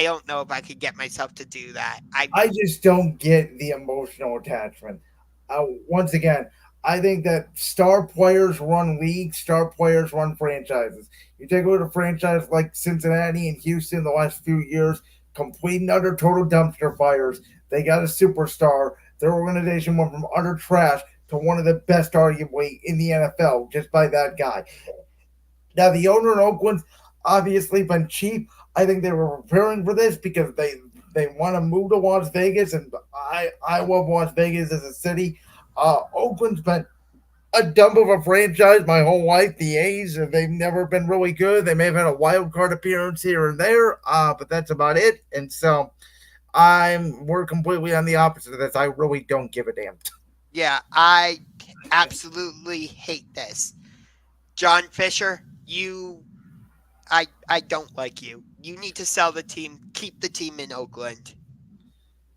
Speaker 2: don't know if I could get myself to do that.
Speaker 1: I just don't get the emotional attachment. Once again, I think that star players run leagues, star players run franchises. You take a look at a franchise like Cincinnati and Houston the last few years, complete and utter total dumpster fires. They got a superstar. Their organization went from utter trash to one of the best, arguably, in the NFL just by that guy. Now, the owner in Oakland's obviously been cheap. I think they were preparing for this because they want to move to Las Vegas, and I love Las Vegas as a city. Oakland's been a dump of a franchise my whole life. The A's, they've never been really good. They may have had a wild card appearance here and there, but that's about it. And so we're completely on the opposite of this. I really don't give a damn.
Speaker 2: Yeah, I absolutely hate this. John Fisher, I don't like you. You need to sell the team. Keep the team in Oakland.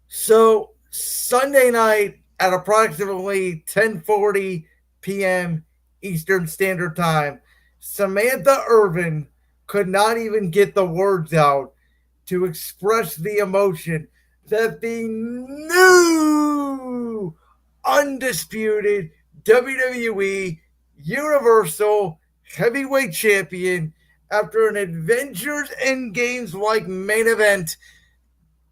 Speaker 1: So Sunday night at approximately 10:40 p.m. Eastern Standard Time, Samantha Irvin could not even get the words out to express the emotion that the new undisputed WWE Universal Heavyweight Champion, after an Adventures in Games like main event,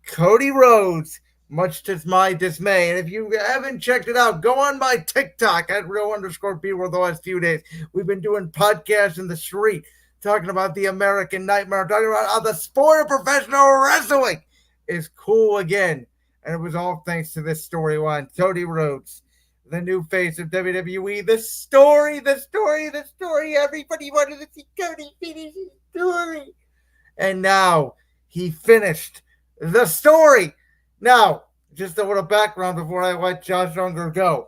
Speaker 1: Cody Rhodes, much to my dismay. And if you haven't checked it out, go on my TikTok at real_people the last few days. We've been doing podcasts in the street, talking about the American Nightmare, talking about how the sport of professional wrestling is cool again. And it was all thanks to this storyline. Cody Rhodes, the new face of WWE. The story, the story, the story. Everybody wanted to see Cody finish his story. And now he finished the story. Now, just a little background before I let Josh Ungar go.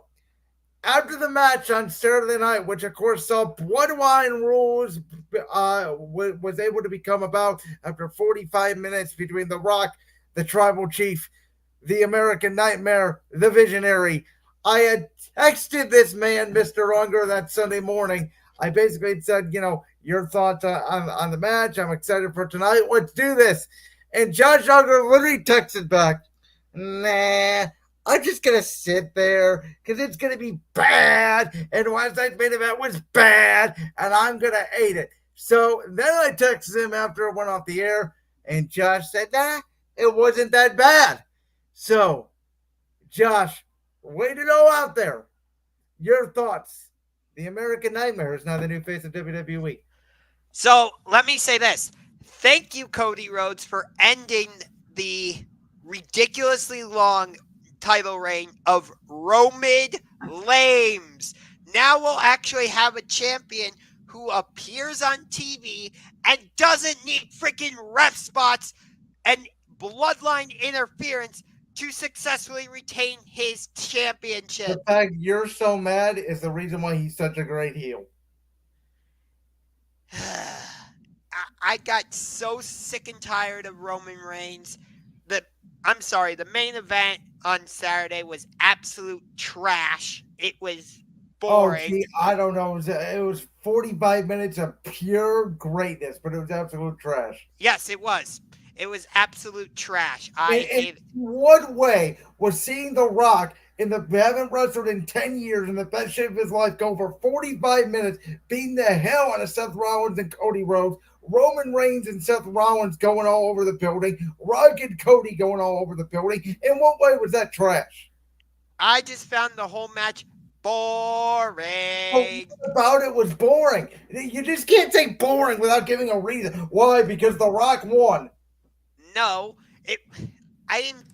Speaker 1: After the match on Saturday night, which of course saw Bloodline Rules was able to become about after 45 minutes between The Rock, the Tribal Chief, the American Nightmare, the Visionary. I had texted this man, Mr. Unger, that Sunday morning. I basically said, your thoughts on the match. I'm excited for tonight. Let's do this. And Josh Unger literally texted back, nah, I'm just going to sit there because it's going to be bad. And last night's main event was bad, and I'm going to hate it. So then I texted him after it went off the air, and Josh said, nah, it wasn't that bad. So, Josh, way to go out there. Your thoughts. The American Nightmare is now the new face of WWE.
Speaker 2: So let me say this. Thank you, Cody Rhodes, for ending the ridiculously long title reign of Roman Lames. Now we'll actually have a champion who appears on TV and doesn't need freaking ref spots and bloodline interference to successfully retain his
Speaker 1: The
Speaker 2: championship.
Speaker 1: fact you're so mad is the reason why he's such a great heel.
Speaker 2: I got so sick and tired of Roman Reigns. The I'm sorry, the main event on Saturday was absolute trash. It was
Speaker 1: Oh,
Speaker 2: boring.
Speaker 1: gee, I don't know. It was 45 minutes of pure greatness, but it was absolute trash.
Speaker 2: Yes, it was. It was absolute trash.
Speaker 1: In,
Speaker 2: I
Speaker 1: in
Speaker 2: hate it.
Speaker 1: what way was seeing The Rock in the haven't wrestled in 10 years in the best shape of his life go for 45 minutes, beating the hell out of Seth Rollins and Cody Rhodes, Roman Reigns and Seth Rollins going all over the building, Rock and Cody going all over the building? In what way was that trash?
Speaker 2: I just found the whole match
Speaker 1: But
Speaker 2: boring.
Speaker 1: what about it was boring? You just can't say boring without giving a reason. Why? Because The Rock won.
Speaker 2: No, it. I didn't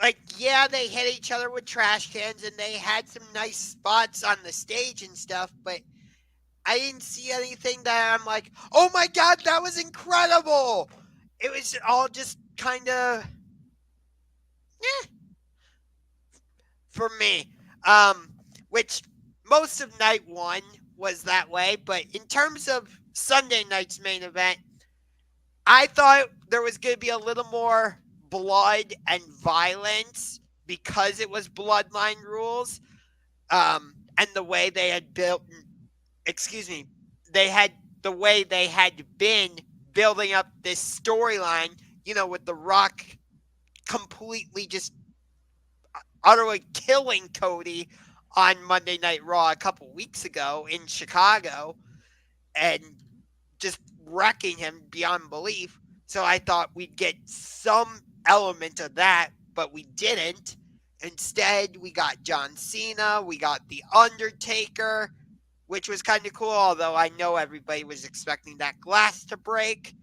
Speaker 2: like. Yeah, they hit each other with trash cans, and they had some nice spots on the stage and stuff. But I didn't see anything that I'm like, oh my god, that was incredible. It was all just kind of eh, for me. Which most of night one was that way, but in terms of Sunday night's main event, I thought there was going to be a little more blood and violence because it was bloodline rules. And the way they had built, excuse me, they had the way they had been building up this storyline, with The Rock completely just utterly killing Cody on Monday Night Raw a couple weeks ago in Chicago and just wrecking him beyond belief. So I thought we'd get some element of that, but we didn't. Instead, we got John Cena, we got The Undertaker, which was kind of cool, although I know everybody was expecting that glass to break.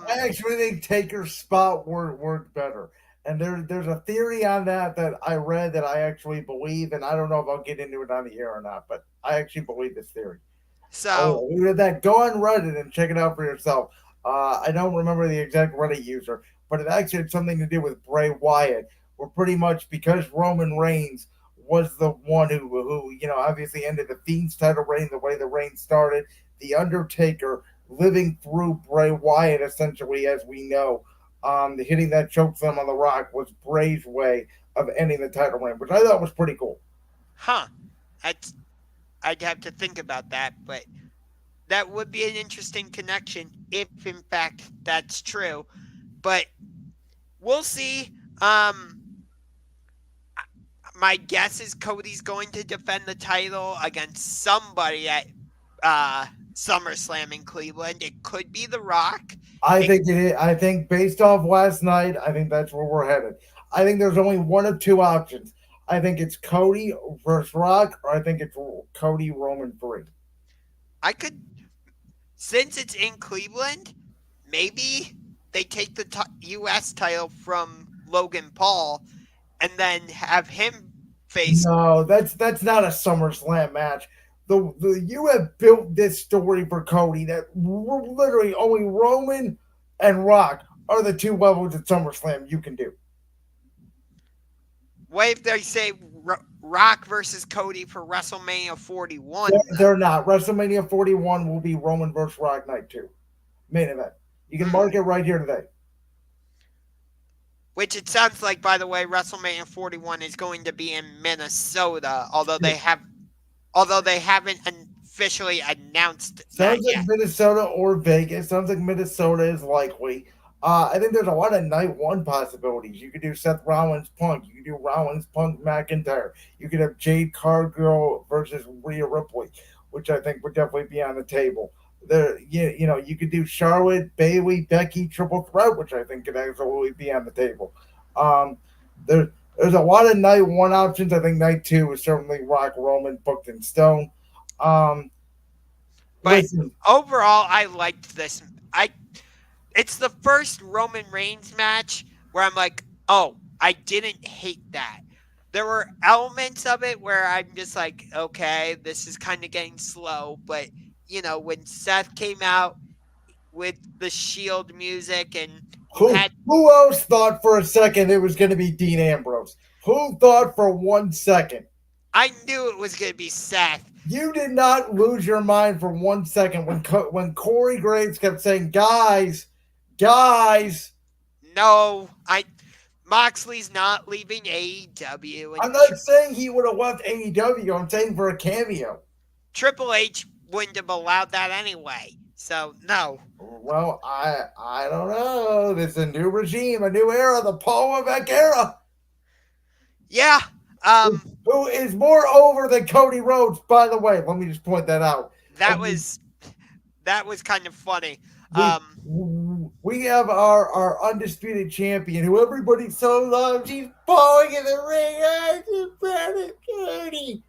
Speaker 1: I actually think Taker's spot worked better. And there's a theory on that I read that I actually believe, and I don't know if I'll get into it on the air or not, but I actually believe this theory.
Speaker 2: So,
Speaker 1: Oh, we read that. Go on Reddit and check it out for yourself. I don't remember the exact Reddit user, but it actually had something to do with Bray Wyatt, where pretty much because Roman Reigns was the one who obviously ended the Fiend's title reign the way the reign started. The Undertaker living through Bray Wyatt essentially, as we know, hitting that choke slam on the Rock was Bray's way of ending the title reign, which I thought was pretty cool.
Speaker 2: huh. That's, I'd have to think about that, but that would be an interesting connection if, in fact, that's true. But we'll see. My guess is Cody's going to defend the title against somebody at SummerSlam in Cleveland. It could be The Rock.
Speaker 1: I
Speaker 2: It,
Speaker 1: think it is. I think based off last night, I think that's where we're headed. I think there's only one of two options. I think it's Cody versus Rock, or I think it's Cody Roman 3.
Speaker 2: I could, since it's in Cleveland, maybe they take the U.S. title from Logan Paul and then have him face.
Speaker 1: No, that's not a SummerSlam match. The you have built this story for Cody that we're literally only Roman and Rock are the two levels at SummerSlam you can do.
Speaker 2: What if they say Rock versus Cody for WrestleMania 41,
Speaker 1: They're
Speaker 2: though?
Speaker 1: not. WrestleMania 41 will be Roman versus Rock night 2. Main event. You can
Speaker 2: Hmm.
Speaker 1: mark it right here today.
Speaker 2: Which it sounds like, by the way, WrestleMania 41 is going to be in Minnesota, although they haven't officially announced that
Speaker 1: Sounds like
Speaker 2: yet.
Speaker 1: Minnesota or Vegas. Sounds like Minnesota is likely. I think there's a lot of night one possibilities. You could do Seth Rollins Punk. You could do Rollins Punk McIntyre. You could have Jade Cargill versus Rhea Ripley, which I think would definitely be on the table. There, you could do Charlotte, Bailey, Becky triple threat, which I think could absolutely be on the table. Um, there's a lot of night one options. I think night two is certainly Rock, Roman, booked in stone. Um,
Speaker 2: But
Speaker 1: Listen,
Speaker 2: overall, I liked this. It's the first Roman Reigns match where I'm like, oh, I didn't hate that. There were elements of it where I'm just like, okay, this is kind of getting slow. But, when Seth came out with the Shield music and who had
Speaker 1: Who else thought for a second it was going to be Dean Ambrose? Who thought for 1 second?
Speaker 2: I knew it was going to be Seth.
Speaker 1: You did not lose your mind for 1 second when Corey Graves kept saying, "Guys, guys."
Speaker 2: No, I Moxley's not leaving AEW,
Speaker 1: I'm
Speaker 2: and
Speaker 1: not saying he would have left AEW. I'm saying for a cameo.
Speaker 2: Triple H wouldn't have allowed that anyway. So no.
Speaker 1: Well, I don't know. There's a new regime, a new era, the Paul Levesque era.
Speaker 2: Yeah. Um.
Speaker 1: Who is more over than Cody Rhodes, by the way. Let me just point that out.
Speaker 2: That
Speaker 1: And
Speaker 2: was that was kind of funny.
Speaker 1: we we have our undisputed champion who everybody so loves. He's falling in the ring. I just better Cody.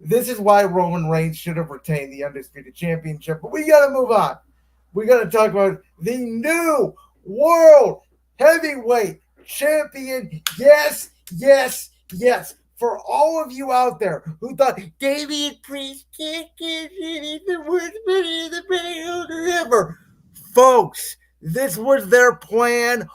Speaker 1: This is why Roman Reigns should have retained the undisputed championship. But we got to move on. We got to talk about the new world heavyweight champion. Yes, yes, yes. For all of you out there who thought Damian Priest can't get it, the worst money in the bank ever, folks, this was their plan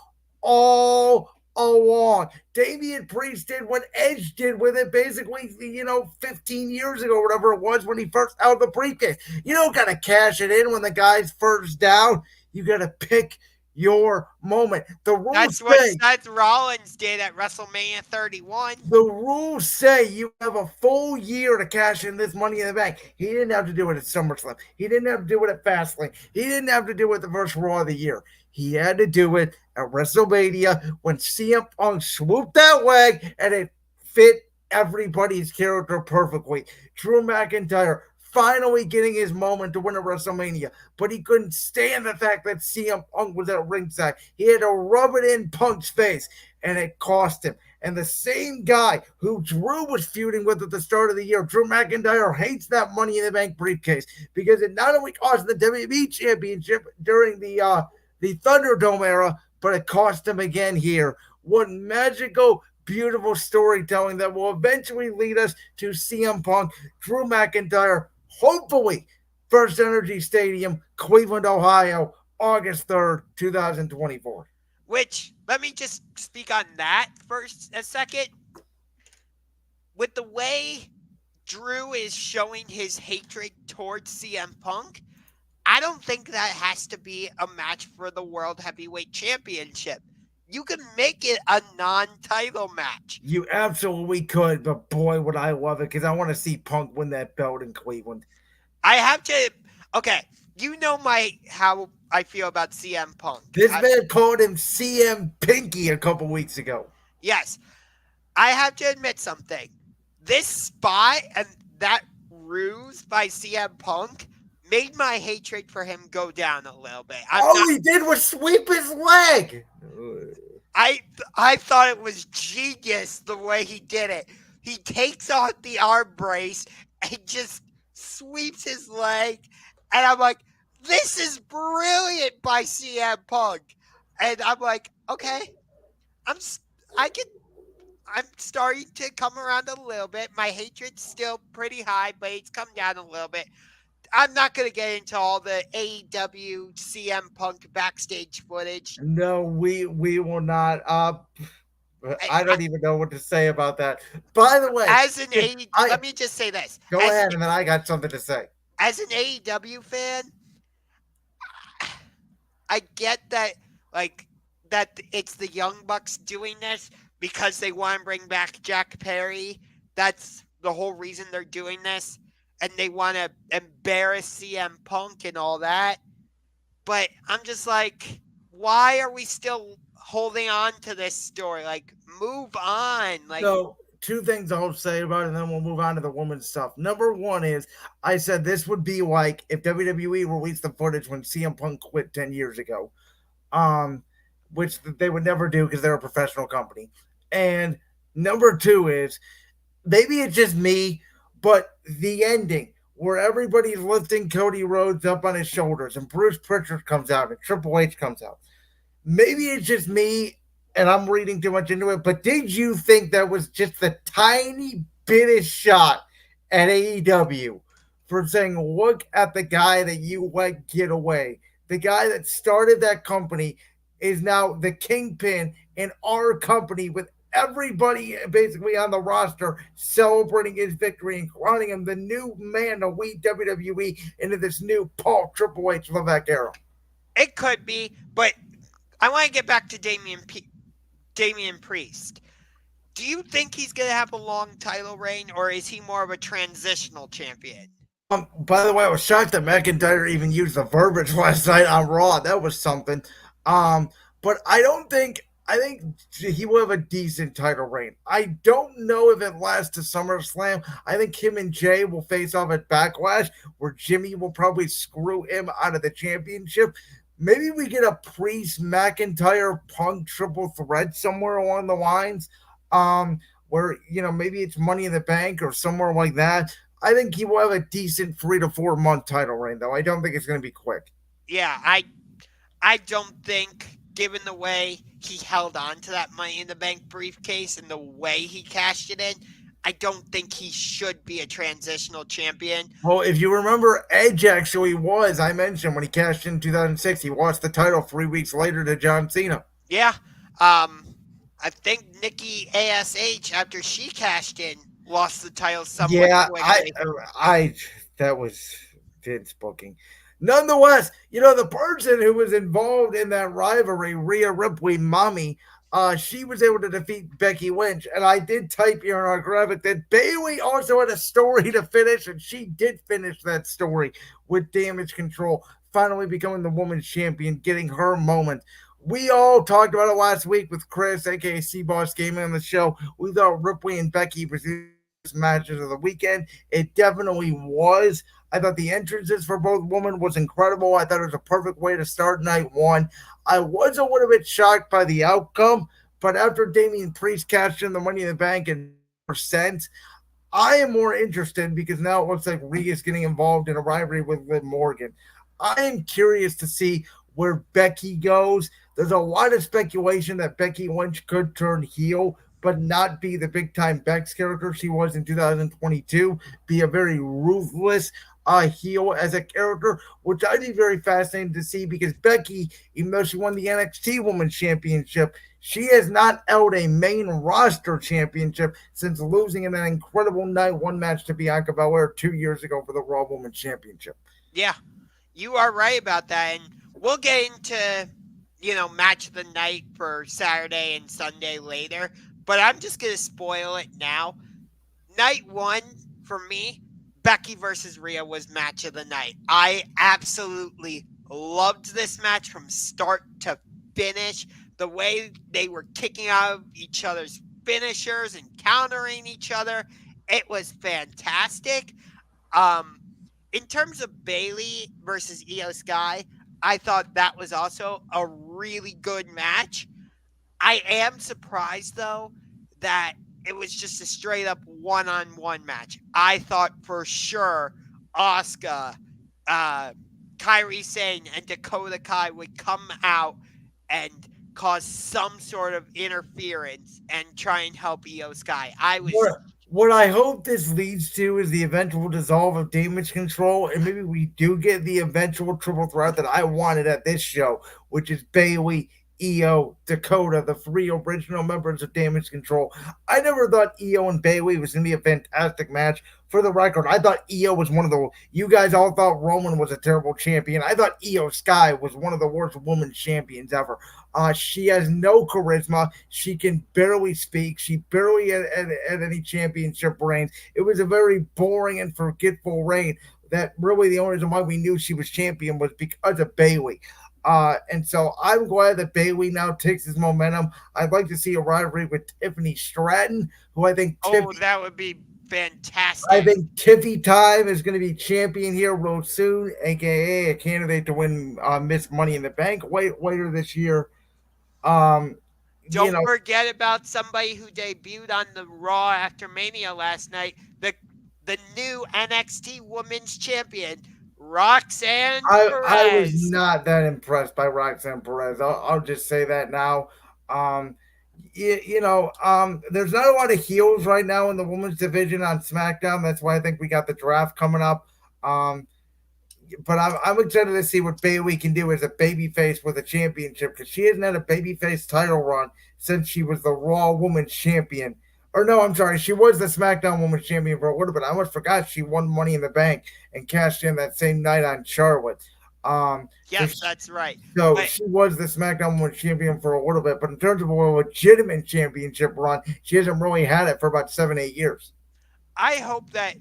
Speaker 1: all along. Damian Priest did what Edge did with it basically, 15 years ago, whatever it was, when he first held the briefcase. You don't got to cash it in when the guy's first down. You got to pick your moment. The rules
Speaker 2: That's what
Speaker 1: say
Speaker 2: Seth Rollins did at WrestleMania 31.
Speaker 1: the rules say you have a full year to cash in this money in the bank. He didn't have to do it at SummerSlam. He didn't have to do it at Fastlane. He didn't have to do it the first Raw of the year. He had to do it at WrestleMania when CM Punk swooped that leg and it fit everybody's character perfectly. Drew McIntyre finally getting his moment to win a WrestleMania, but he couldn't stand the fact that CM Punk was at ringside. He had to rub it in Punk's face, and it cost him. And the same guy who Drew was feuding with at the start of the year, Drew McIntyre, hates that Money in the Bank briefcase because it not only cost the WWE Championship during the Thunderdome era, but it cost him again here. What magical, beautiful storytelling that will eventually lead us to CM Punk, Drew McIntyre, hopefully First Energy Stadium, Cleveland, Ohio, August 3rd, 2024.
Speaker 2: Which, let me just speak on that for a second. With the way Drew is showing his hatred towards CM Punk, I don't think that has to be a match for the World Heavyweight Championship. You can make it a non-title match.
Speaker 1: You absolutely could, but boy, would I love it because I want to see Punk win that belt in Cleveland.
Speaker 2: I have to. Okay, you know how I feel about CM Punk.
Speaker 1: This man called him CM Pinky a couple weeks ago.
Speaker 2: Yes, I have to admit something. This spot and that ruse by CM Punk made my hatred for him go down a little bit.
Speaker 1: He did was sweep his leg.
Speaker 2: I thought it was genius the way he did it. He takes off the arm brace and just sweeps his leg, and I'm like, this is brilliant by CM Punk. And I'm like, okay, I'm starting to come around a little bit. My hatred's still pretty high, but it's come down a little bit. I'm not going to get into all the AEW CM Punk backstage footage.
Speaker 1: No, we will not. I don't even know what to say about that. By the way,
Speaker 2: let me just say this.
Speaker 1: Go ahead, and then I got something to say.
Speaker 2: As an AEW fan, I get that, that it's the Young Bucks doing this because they want to bring back Jack Perry. That's the whole reason they're doing this. And they want to embarrass CM Punk and all that. But I'm just like, why are we still holding on to this story? Move on.
Speaker 1: So, two things I'll say about it, and then we'll move on to the women's stuff. Number one is, I said this would be like if WWE released the footage when CM Punk quit 10 years ago, which they would never do because they're a professional company. And number two is, maybe it's just me, but the ending where everybody's lifting Cody Rhodes up on his shoulders and Bruce Pritchard comes out and Triple H comes out. Maybe it's just me and I'm reading too much into it, but did you think that was just the tiny bit of shot at AEW for saying, look at the guy that you let get away, the guy that started that company is now the kingpin in our company with everybody basically on the roster celebrating his victory and crowning him the new man to lead WWE into this new Paul Triple H Levesque era.
Speaker 2: It could be, but I want to get back to Damian Priest. Do you think he's going to have a long title reign, or is he more of a transitional champion?
Speaker 1: By the way, I was shocked that McIntyre even used the verbiage last night on Raw. That was something. Um, but I don't think I think he will have a decent title reign. I don't know if it lasts to SummerSlam. I think him and Jay will face off at Backlash, where Jimmy will probably screw him out of the championship. Maybe we get a Priest McIntyre Punk triple threat somewhere along the lines. Where maybe it's Money in the Bank or somewhere like that. I think he will have a decent 3 to 4 month title reign, though. I don't think it's going to be quick.
Speaker 2: Yeah, I don't think, given the way he held on to that Money in the Bank briefcase and the way he cashed it in, I don't think he should be a transitional champion.
Speaker 1: Well, if you remember, Edge actually was. I mentioned when he cashed in 2006, he lost the title 3 weeks later to John Cena.
Speaker 2: Yeah, I think Nikki Ash after she cashed in lost the title somewhat
Speaker 1: Yeah,
Speaker 2: quickly.
Speaker 1: I, that was Vince booking. Nonetheless, the person who was involved in that rivalry, Rhea Ripley, mommy, she was able to defeat Becky Lynch. And I did type here on our graphic that Bailey also had a story to finish, and she did finish that story with Damage Control, finally becoming the women's champion, getting her moment. We all talked about it last week with Chris, aka C Boss Gaming, on the show. We thought Ripley and Becky was matches of the weekend. It definitely was. I thought the entrances for both women was incredible. I thought it was a perfect way to start night one. I was a little bit shocked by the outcome, but after Damian Priest cashed in the Money in the Bank and percent, I am more interested because now it looks like Rhea is getting involved in a rivalry with Liv Morgan. I am curious to see where Becky goes. There's a lot of speculation that Becky Lynch could turn heel, but not be the big time Bex character she was in 2022, be a very ruthless heel as a character, which I'd be very fascinated to see because Becky, even though she won the NXT Women's Championship, she has not held a main roster championship since losing in that incredible night one match to Bianca Belair 2 years ago for the Raw Women's Championship.
Speaker 2: Yeah, you are right about that. And we'll get into, match of the night for Saturday and Sunday later. But I'm just going to spoil it now. Night one, for me, Becky versus Rhea was match of the night. I absolutely loved this match from start to finish. The way they were kicking out of each other's finishers and countering each other, it was fantastic. Um, in terms of Bailey versus Io Sky, I thought that was also a really good match. I am surprised though that it was just a straight up one-on-one match. I thought for sure Asuka, uh, Kairi Sane, and Dakota Kai would come out and cause some sort of interference and try and help Io Sky. I was
Speaker 1: What I hope this leads to is the eventual dissolve of Damage Control, and maybe we do get the eventual triple threat that I wanted at this show, which is Bailey, Io, Dakota, the three original members of Damage Control. I never thought Io and Bailey was going to be a fantastic match. For the record, I thought Io was one of the. You guys all thought Roman was a terrible champion. I thought Io Sky was one of the worst women champions ever. She has no charisma. She can barely speak. She barely had any championship reigns. It was a very boring and forgetful reign. That really the only reason why we knew she was champion was because of Bailey. And so I'm glad that Bailey now takes his momentum. I'd like to see a rivalry with Tiffany Stratton, who
Speaker 2: that would be
Speaker 1: I
Speaker 2: fantastic.
Speaker 1: think Tiffy Time is going to be champion here real soon, aka a candidate to win Miss Money in the Bank later this year. Um, you
Speaker 2: Don't
Speaker 1: know,
Speaker 2: forget about somebody who debuted on the Raw after Mania last night, the new NXT Women's Champion, Roxanne
Speaker 1: I was
Speaker 2: Perez.
Speaker 1: not that impressed by Roxanne Perez. I'll just say that now. Um, there's not a lot of heels right now in the women's division on SmackDown. That's why I think we got the draft coming up. Um, but I'm excited to see what Bailey can do as a babyface with a championship because she hasn't had a babyface title run since she was the Raw Women's Champion. Or no, I'm sorry, she was the SmackDown Women's Champion for a little bit. I almost forgot she won Money in the Bank and cashed in that same night on Charlotte. Um, so
Speaker 2: Yes, that's right.
Speaker 1: so
Speaker 2: But
Speaker 1: she was the SmackDown Women's Champion for a little bit, but in terms of a legitimate championship run, she hasn't really had it for about 7, 8 years.
Speaker 2: I hope that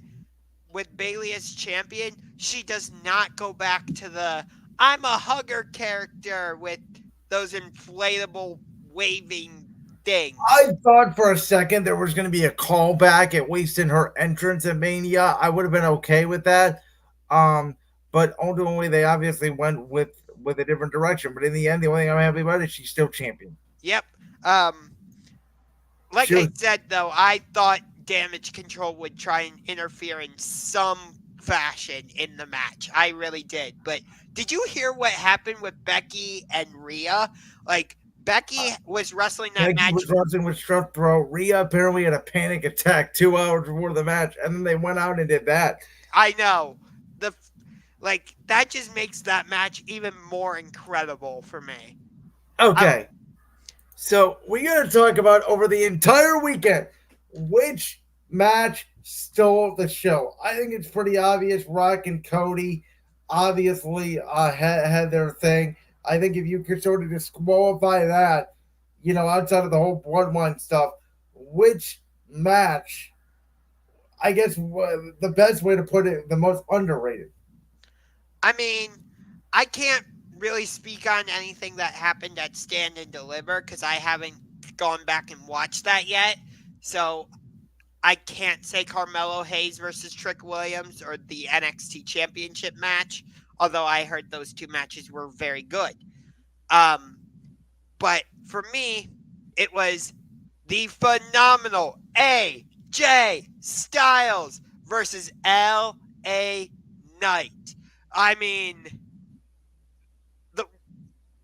Speaker 2: with Bailey as champion, she does not go back to the I'm a hugger character with those inflatable waving things.
Speaker 1: I thought for a second there was going to be a callback, at least in her entrance at Mania. I would have been okay with that. Um, but ultimately, they obviously went with a different direction. But in the end, the only thing I'm happy about is she's still champion.
Speaker 2: Yep. Um, like
Speaker 1: She
Speaker 2: I
Speaker 1: was
Speaker 2: said though, I thought Damage Control would try and interfere in some fashion in the match. I really did. But did you hear what happened with Becky and Rhea? Like Becky was wrestling that
Speaker 1: Becky
Speaker 2: match.
Speaker 1: was wrestling with strep throat. Rhea apparently had a panic attack 2 hours before the match, and then they went out and did that.
Speaker 2: I know. The like that just makes that match even more incredible for me. I,
Speaker 1: Okay, so we got to talk about over the entire weekend which match stole the show. I think it's pretty obvious. Rock and Cody obviously had their thing. I think if you could sort of disqualify that, outside of the whole bloodline stuff, which match? I guess the best way to put it, the most underrated.
Speaker 2: I mean, I can't really speak on anything that happened at Stand and Deliver because I haven't gone back and watched that yet. So I can't say Carmelo Hayes versus Trick Williams or the NXT Championship match, although I heard those two matches were very good. Um, but for me, it was the phenomenal AJ Styles versus LA Knight. I mean, the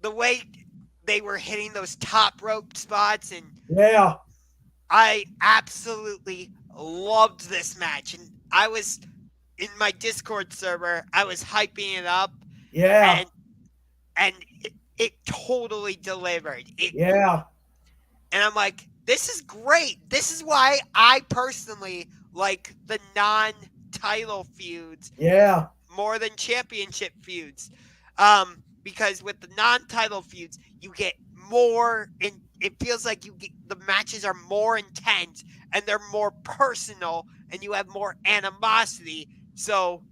Speaker 2: the way they were hitting those top rope spots, and
Speaker 1: Yeah,
Speaker 2: I absolutely loved this match. And I was in my Discord server, I was hyping it up,
Speaker 1: yeah,
Speaker 2: and it totally delivered. It
Speaker 1: yeah,
Speaker 2: And I'm like, this is great. This is why I personally like the non-title feuds
Speaker 1: yeah,
Speaker 2: more than championship feuds. Because with the non-title feuds, you get more in it feels like the matches are more intense and they're more personal and you have more animosity. So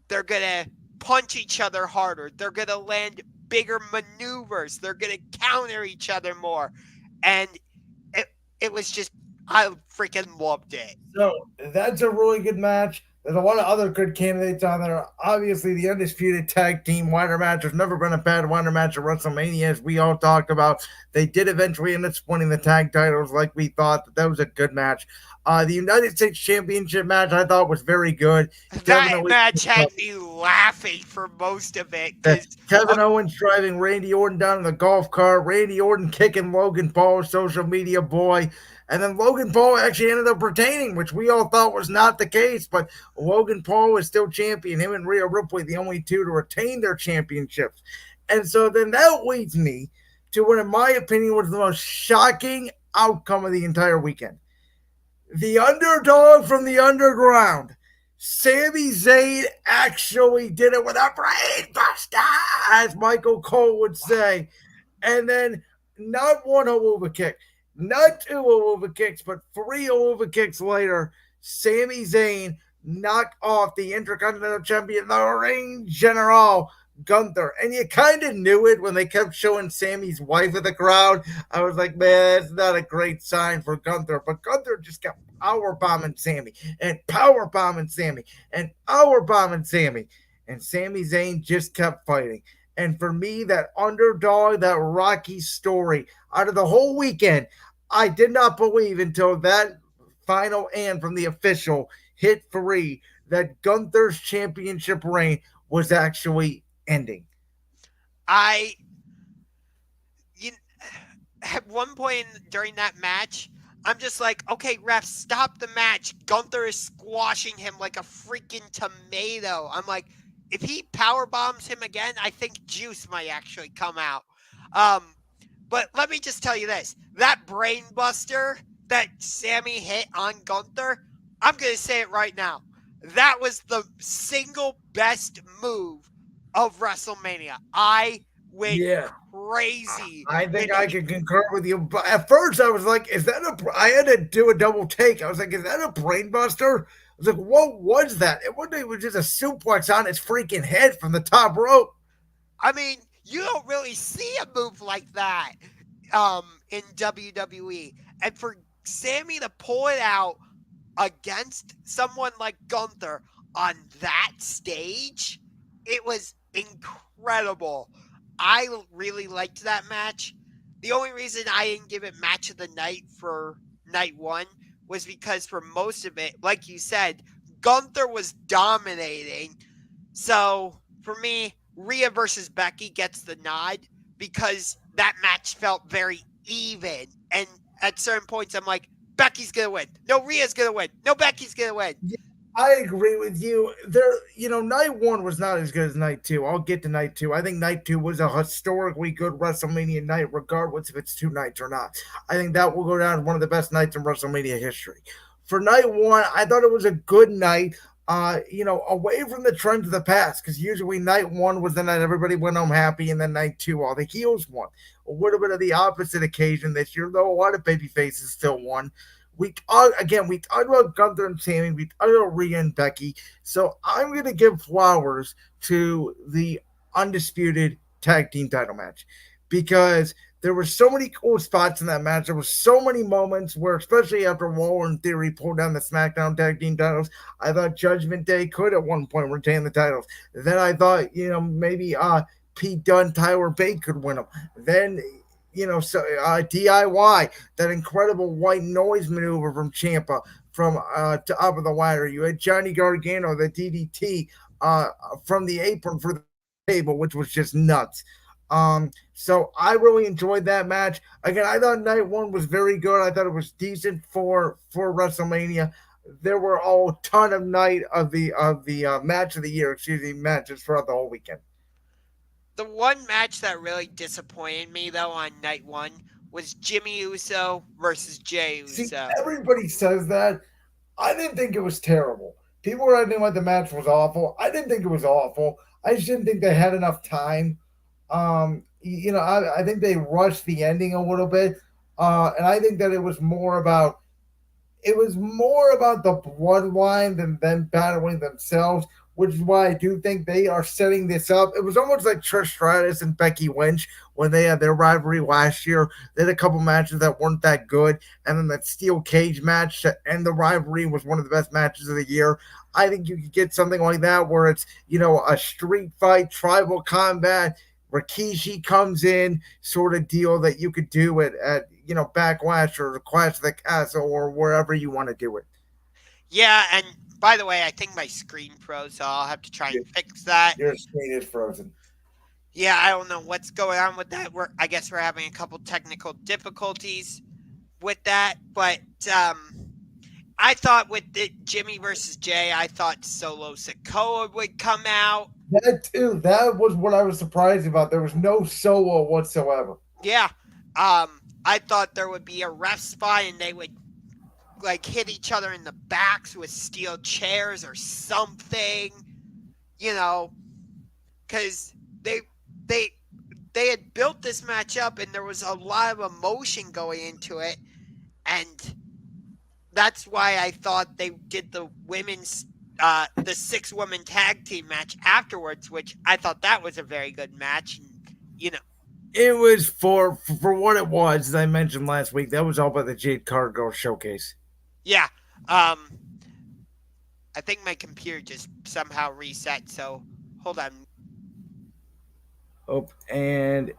Speaker 2: they're going to punch each other harder. They're going to land bigger maneuvers. They're going to counter each other more. And it it was just I freaking loved it.
Speaker 1: So that's a really good match. There's a lot of other good candidates on there. Obviously, the undisputed tag team ladder match. There's never been a bad ladder match at WrestleMania, as we all talked about. They did eventually end up splitting the tag titles, like we thought. That was a good match. The United States Championship match I thought was very good.
Speaker 2: That
Speaker 1: Definitely
Speaker 2: match had me laughing for most of it
Speaker 1: that
Speaker 2: because
Speaker 1: Kevin Owens driving Randy Orton down in the golf cart, Randy Orton kicking Logan Paul, social media boy, and then Logan Paul actually ended up retaining, which we all thought was not the case, but Logan Paul is still champion. Him and Rhea Ripley, the only two to retain their championships. And so then that leads me to what, in my opinion, was the most shocking outcome of the entire weekend. The underdog from the underground, Sami Zayn, actually did it with a brain buster, as Michael Cole would say. And then not one Aluva kick, not two Aluva kicks, but three Aluva kicks later, Sami Zayn knocked off the Intercontinental Champion, the Ring General, Gunther. And you kind of knew it when they kept showing Sammy's wife in the crowd. I was like, man, that's not a great sign for Gunther. But Gunther just kept power bombing Sammy and power bombing Sammy and power bombing Sammy. And Sami Zayn just kept fighting. And for me, that underdog, that Rocky story, out of the whole weekend, I did not believe until that final and from the official hit three that Gunther's championship reign was actually ending.
Speaker 2: I you at one point during that match, I'm just like, okay, ref, stop the match. Gunther is squashing him like a freaking tomato. I'm like, if he power bombs him again, I think juice might actually come out. Um, but let me just tell you this: that brain buster that Sammy hit on Gunther, I'm gonna say it right now. That was the single best move of WrestleMania. I went
Speaker 1: Yeah.
Speaker 2: crazy
Speaker 1: I
Speaker 2: when
Speaker 1: think I
Speaker 2: he
Speaker 1: can concur with you. But at first, I was like, "Is that a?" I had to do a double take. I was like, "Is that a brain buster?" I was like, "What was that?" It wasn't. It was just a suplex on his freaking head from the top rope.
Speaker 2: I mean, you don't really see a move like that in WWE. And for Sammy to pull it out against someone like Gunther on that stage, it was incredible. I really liked that match. The only reason I didn't give it match of the night for night one was because for most of it, like you said, Gunther was dominating. So for me, Rhea versus Becky gets the nod because that match felt very even. And at certain points, I'm like, Becky's gonna win. No, Rhea's gonna win. No, Becky's gonna win.
Speaker 1: Yeah, I agree with you. Night one was not as good as night two. I'll get to night two. I think night two was a historically good WrestleMania night, regardless if it's two nights or not. I think that will go down as one of the best nights in WrestleMania history. For night one, I thought it was a good night. Away from the trends of the past, because usually night one was the night everybody went home happy, and then night two, all the heels won. A little bit of the opposite occasion this year, though a lot of baby faces still won. We talked about Gunther and Sammy, we talked about Rhea and Becky. So I'm gonna give flowers to the undisputed tag team title match because there were so many cool spots in that match. There were so many moments where, especially after Waller and Theory pulled down the SmackDown tag team titles, I thought Judgment Day could at one point retain the titles. Then I thought, maybe Pete Dunne, Tyler Bate could win them. Then DIY, that incredible white noise maneuver from Champa from to up of the ladder. You had Johnny Gargano, the DDT from the apron for the table, which was just nuts. So I really enjoyed that match. Again, I thought night one was very good. I thought it was decent for WrestleMania. There were a ton of night of the match of the year, matches throughout the whole weekend.
Speaker 2: The one match that really disappointed me though on night one was Jimmy Uso versus Jay
Speaker 1: See,
Speaker 2: Uso.
Speaker 1: everybody says that. I didn't think it was terrible. People were acting like the match was awful. I didn't think it was awful. I just didn't think they had enough time. I think they rushed the ending a little bit, and I think that it was more about the bloodline than them battling themselves, which is why I do think they are setting this up. It was almost like Trish Stratus and Becky Lynch when they had their rivalry last year. They had a couple matches that weren't that good, and then that steel cage match to end the rivalry was one of the best matches of the year. I think you could get something like that where it's a street fight, tribal combat. Rikishi comes in, sort of deal that you could do it at Backlash or Clash of the Castle or wherever you want to do it.
Speaker 2: Yeah, and by the way, I think my screen froze, so I'll have to try and
Speaker 1: Your,
Speaker 2: fix that.
Speaker 1: your screen is frozen.
Speaker 2: Yeah, I don't know what's going on with that. I guess we're having a couple technical difficulties with that, but I thought with the Jimmy versus Jay, I thought Solo Sikoa would come out.
Speaker 1: That too. That was what I was surprised about. There was no solo whatsoever.
Speaker 2: Yeah, I thought there would be a ref spot and they would like hit each other in the backs with steel chairs or something, you know, because they they had built this match up and there was a lot of emotion going into it, and that's why I thought they did the women's the 6-woman tag team match afterwards, which I thought that was a very good match. And, you know,
Speaker 1: It was for what it was, as I mentioned last week. That was all by the Jade Cargill showcase.
Speaker 2: yeah. I think my computer just somehow reset. So hold on.
Speaker 1: Oh, and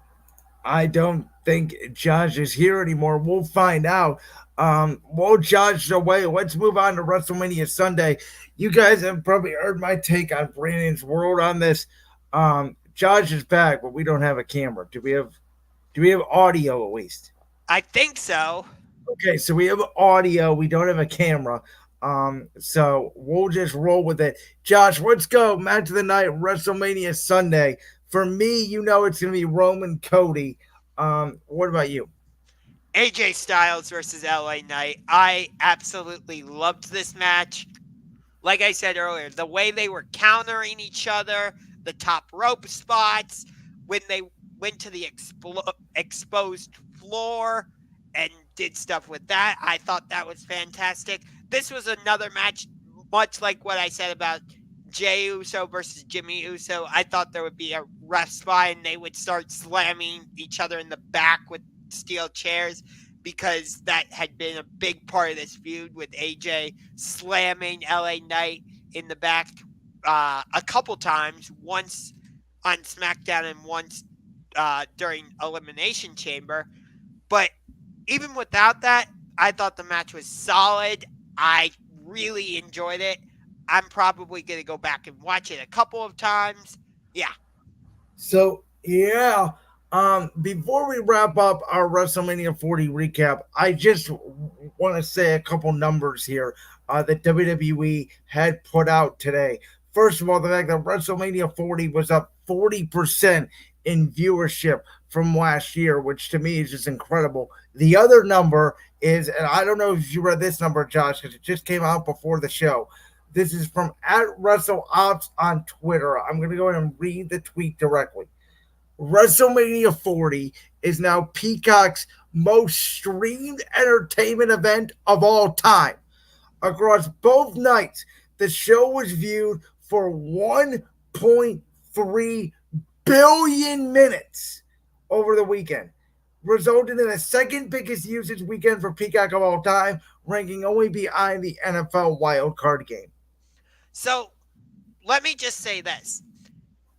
Speaker 1: I don't think Josh is here anymore. We'll find out. While Josh is away, let's move on to WrestleMania Sunday. You guys have probably heard my take on Brandon's World on this. Josh is back, but we don't have a camera. Do we have audio at least?
Speaker 2: I think so.
Speaker 1: Okay, so we have audio. We don't have a camera. So we'll just roll with it. Josh, let's go. Match of the night, WrestleMania Sunday. For me, it's gonna be Roman Cody. What about you?
Speaker 2: AJ Styles versus LA Knight. I absolutely loved this match. Like I said earlier, the way they were countering each other, the top rope spots, when they went to the exposed floor and did stuff with that, I thought that was fantastic. This was another match, much like what I said about Jey Uso versus Jimmy Uso. I thought there would be a ref spot and they would start slamming each other in the back with steel chairs because that had been a big part of this feud with AJ slamming LA Knight in the back a couple times, once on SmackDown and once during Elimination Chamber. But even without that, I thought the match was solid. I really enjoyed it. I'm probably going to go back and watch it a couple of times. Yeah.
Speaker 1: So yeah, before we wrap up our WrestleMania 40 recap, I just want to say a couple numbers here that WWE had put out today. First of all, the fact that WrestleMania 40 was up 40% in viewership from last year, which to me is just incredible. The other number is, and I don't know if you read this number, Josh, because it just came out before the show. This is from at WrestleOps on Twitter. I'm going to go ahead and read the tweet directly. WrestleMania 40 is now Peacock's most streamed entertainment event of all time. Across both nights, the show was viewed for 1.3 billion minutes over the weekend, resulting in the second biggest usage weekend for Peacock of all time, ranking only behind the NFL wildcard game.
Speaker 2: So let me just say this.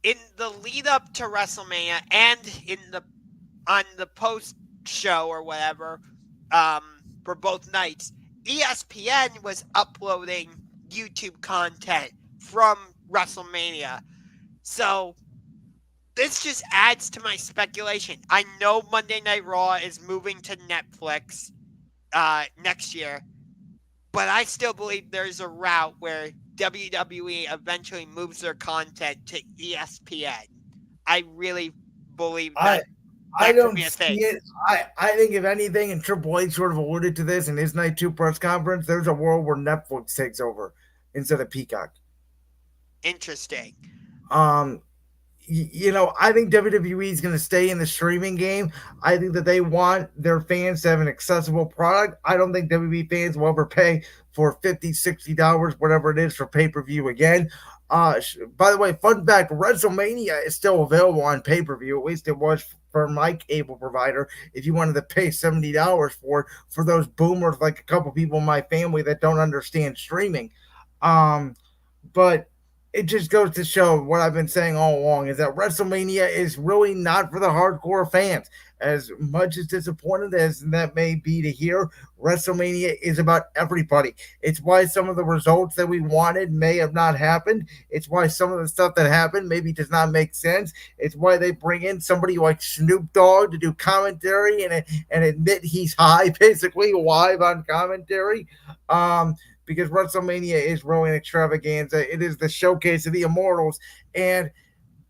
Speaker 2: In the lead up to WrestleMania and in the on the post show or whatever, for both nights, ESPN was uploading YouTube content from WrestleMania. So this just adds to my speculation. I know Monday Night Raw is moving to Netflix next year, but I still believe there's a route where WWE eventually moves their content to ESPN. I really believe
Speaker 1: I
Speaker 2: that
Speaker 1: I
Speaker 2: that could
Speaker 1: don't
Speaker 2: be a
Speaker 1: see
Speaker 2: thing.
Speaker 1: it. I think if anything, and Triple H sort of alluded to this in his night two press conference, there's a world where Netflix takes over instead of Peacock.
Speaker 2: Interesting.
Speaker 1: Um, I think WWE is going to stay in the streaming game. I think that they want their fans to have an accessible product. I don't think WWE fans will ever pay for $50, $60, whatever it is, for pay per view again. By the way, fun fact: WrestleMania is still available on pay per view. At least it was for my cable provider. If you wanted to pay $70 for it, for those boomers like a couple people in my family that don't understand streaming. Um, but it just goes to show what I've been saying all along is that WrestleMania is really not for the hardcore fans. As much as disappointed as that may be to hear, WrestleMania is about everybody. It's why some of the results that we wanted may have not happened. It's why some of the stuff that happened maybe does not make sense. It's why they bring in somebody like Snoop Dogg to do commentary and admit he's high, basically live on commentary. Because WrestleMania is really an extravaganza. It is the showcase of the immortals. And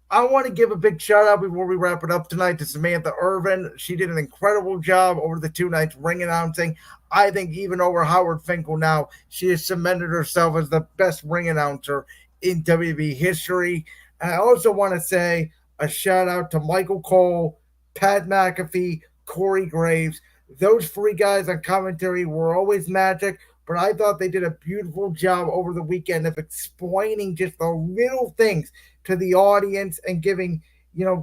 Speaker 1: I want to give a big shout out before we wrap it up tonight to Samantha Irvin. She did an incredible job over the two nights ring announcing. I think even over Howard Finkel now, she has cemented herself as the best ring announcer in WWE history. And I also want to say a shout out to Michael Cole, Pat McAfee, Corey Graves. Those three guys on commentary were always magic, but I thought they did a beautiful job over the weekend of explaining just the little things to the audience and giving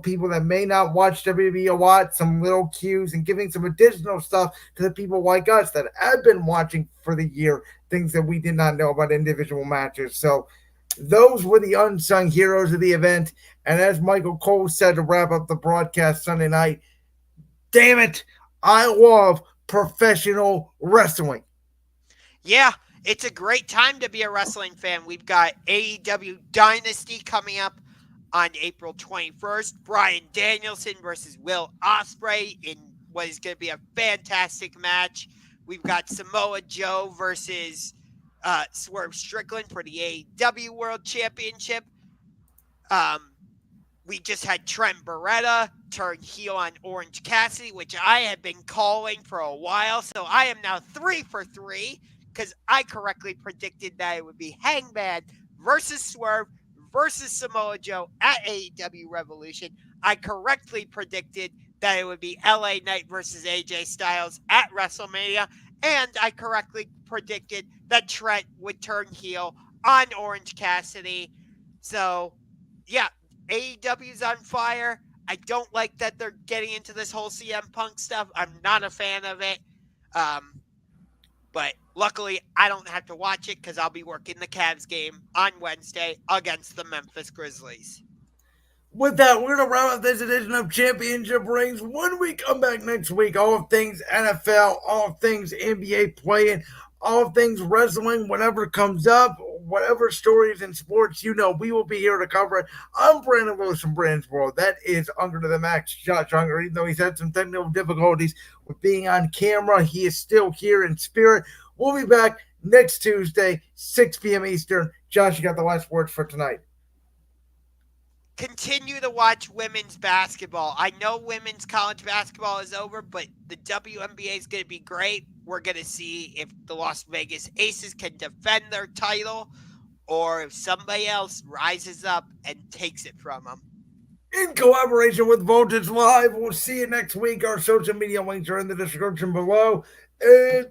Speaker 1: people that may not watch WWE a lot some little cues and giving some additional stuff to the people like us that have been watching for the year, things that we did not know about individual matches. So those were the unsung heroes of the event. And as Michael Cole said to wrap up the broadcast Sunday night, damn it, I love professional wrestling.
Speaker 2: Yeah, it's a great time to be a wrestling fan. We've got AEW Dynasty coming up on April 21st. Bryan Danielson versus Will Ospreay in what is going to be a fantastic match. We've got Samoa Joe versus Swerve Strickland for the AEW World Championship. Um, we just had Trent Beretta turn heel on Orange Cassidy, which I had been calling for a while. So I am now 3 for 3 because I correctly predicted that it would be Hangman versus Swerve versus Samoa Joe at AEW Revolution. I correctly predicted that it would be LA Knight versus AJ Styles at WrestleMania. And I correctly predicted that Trent would turn heel on Orange Cassidy. So, yeah, AEW's on fire. I don't like that they're getting into this whole CM Punk stuff. I'm not a fan of it. But luckily, I don't have to watch it because I'll be working the Cavs game on Wednesday against the Memphis Grizzlies.
Speaker 1: With that, we're going to round up this edition of Championship Rings. When we come back next week, all of things NFL, all of things NBA playing, all of things wrestling, whatever comes up, whatever stories in sports, we will be here to cover it. I'm Brandon Lewis from Brandon's World. That is Under to the Max, Josh Ungar. Even though he's had some technical difficulties with being on camera, he is still here in spirit. We'll be back next Tuesday, 6 p.m. Eastern. Josh, you got the last words for tonight.
Speaker 2: Continue to watch women's basketball. I know women's college basketball is over, but the WNBA is going to be great. We're going to see if the Las Vegas Aces can defend their title or if somebody else rises up and takes it from them.
Speaker 1: In collaboration with Voltage Live, we'll see you next week. Our social media links are in the description below. And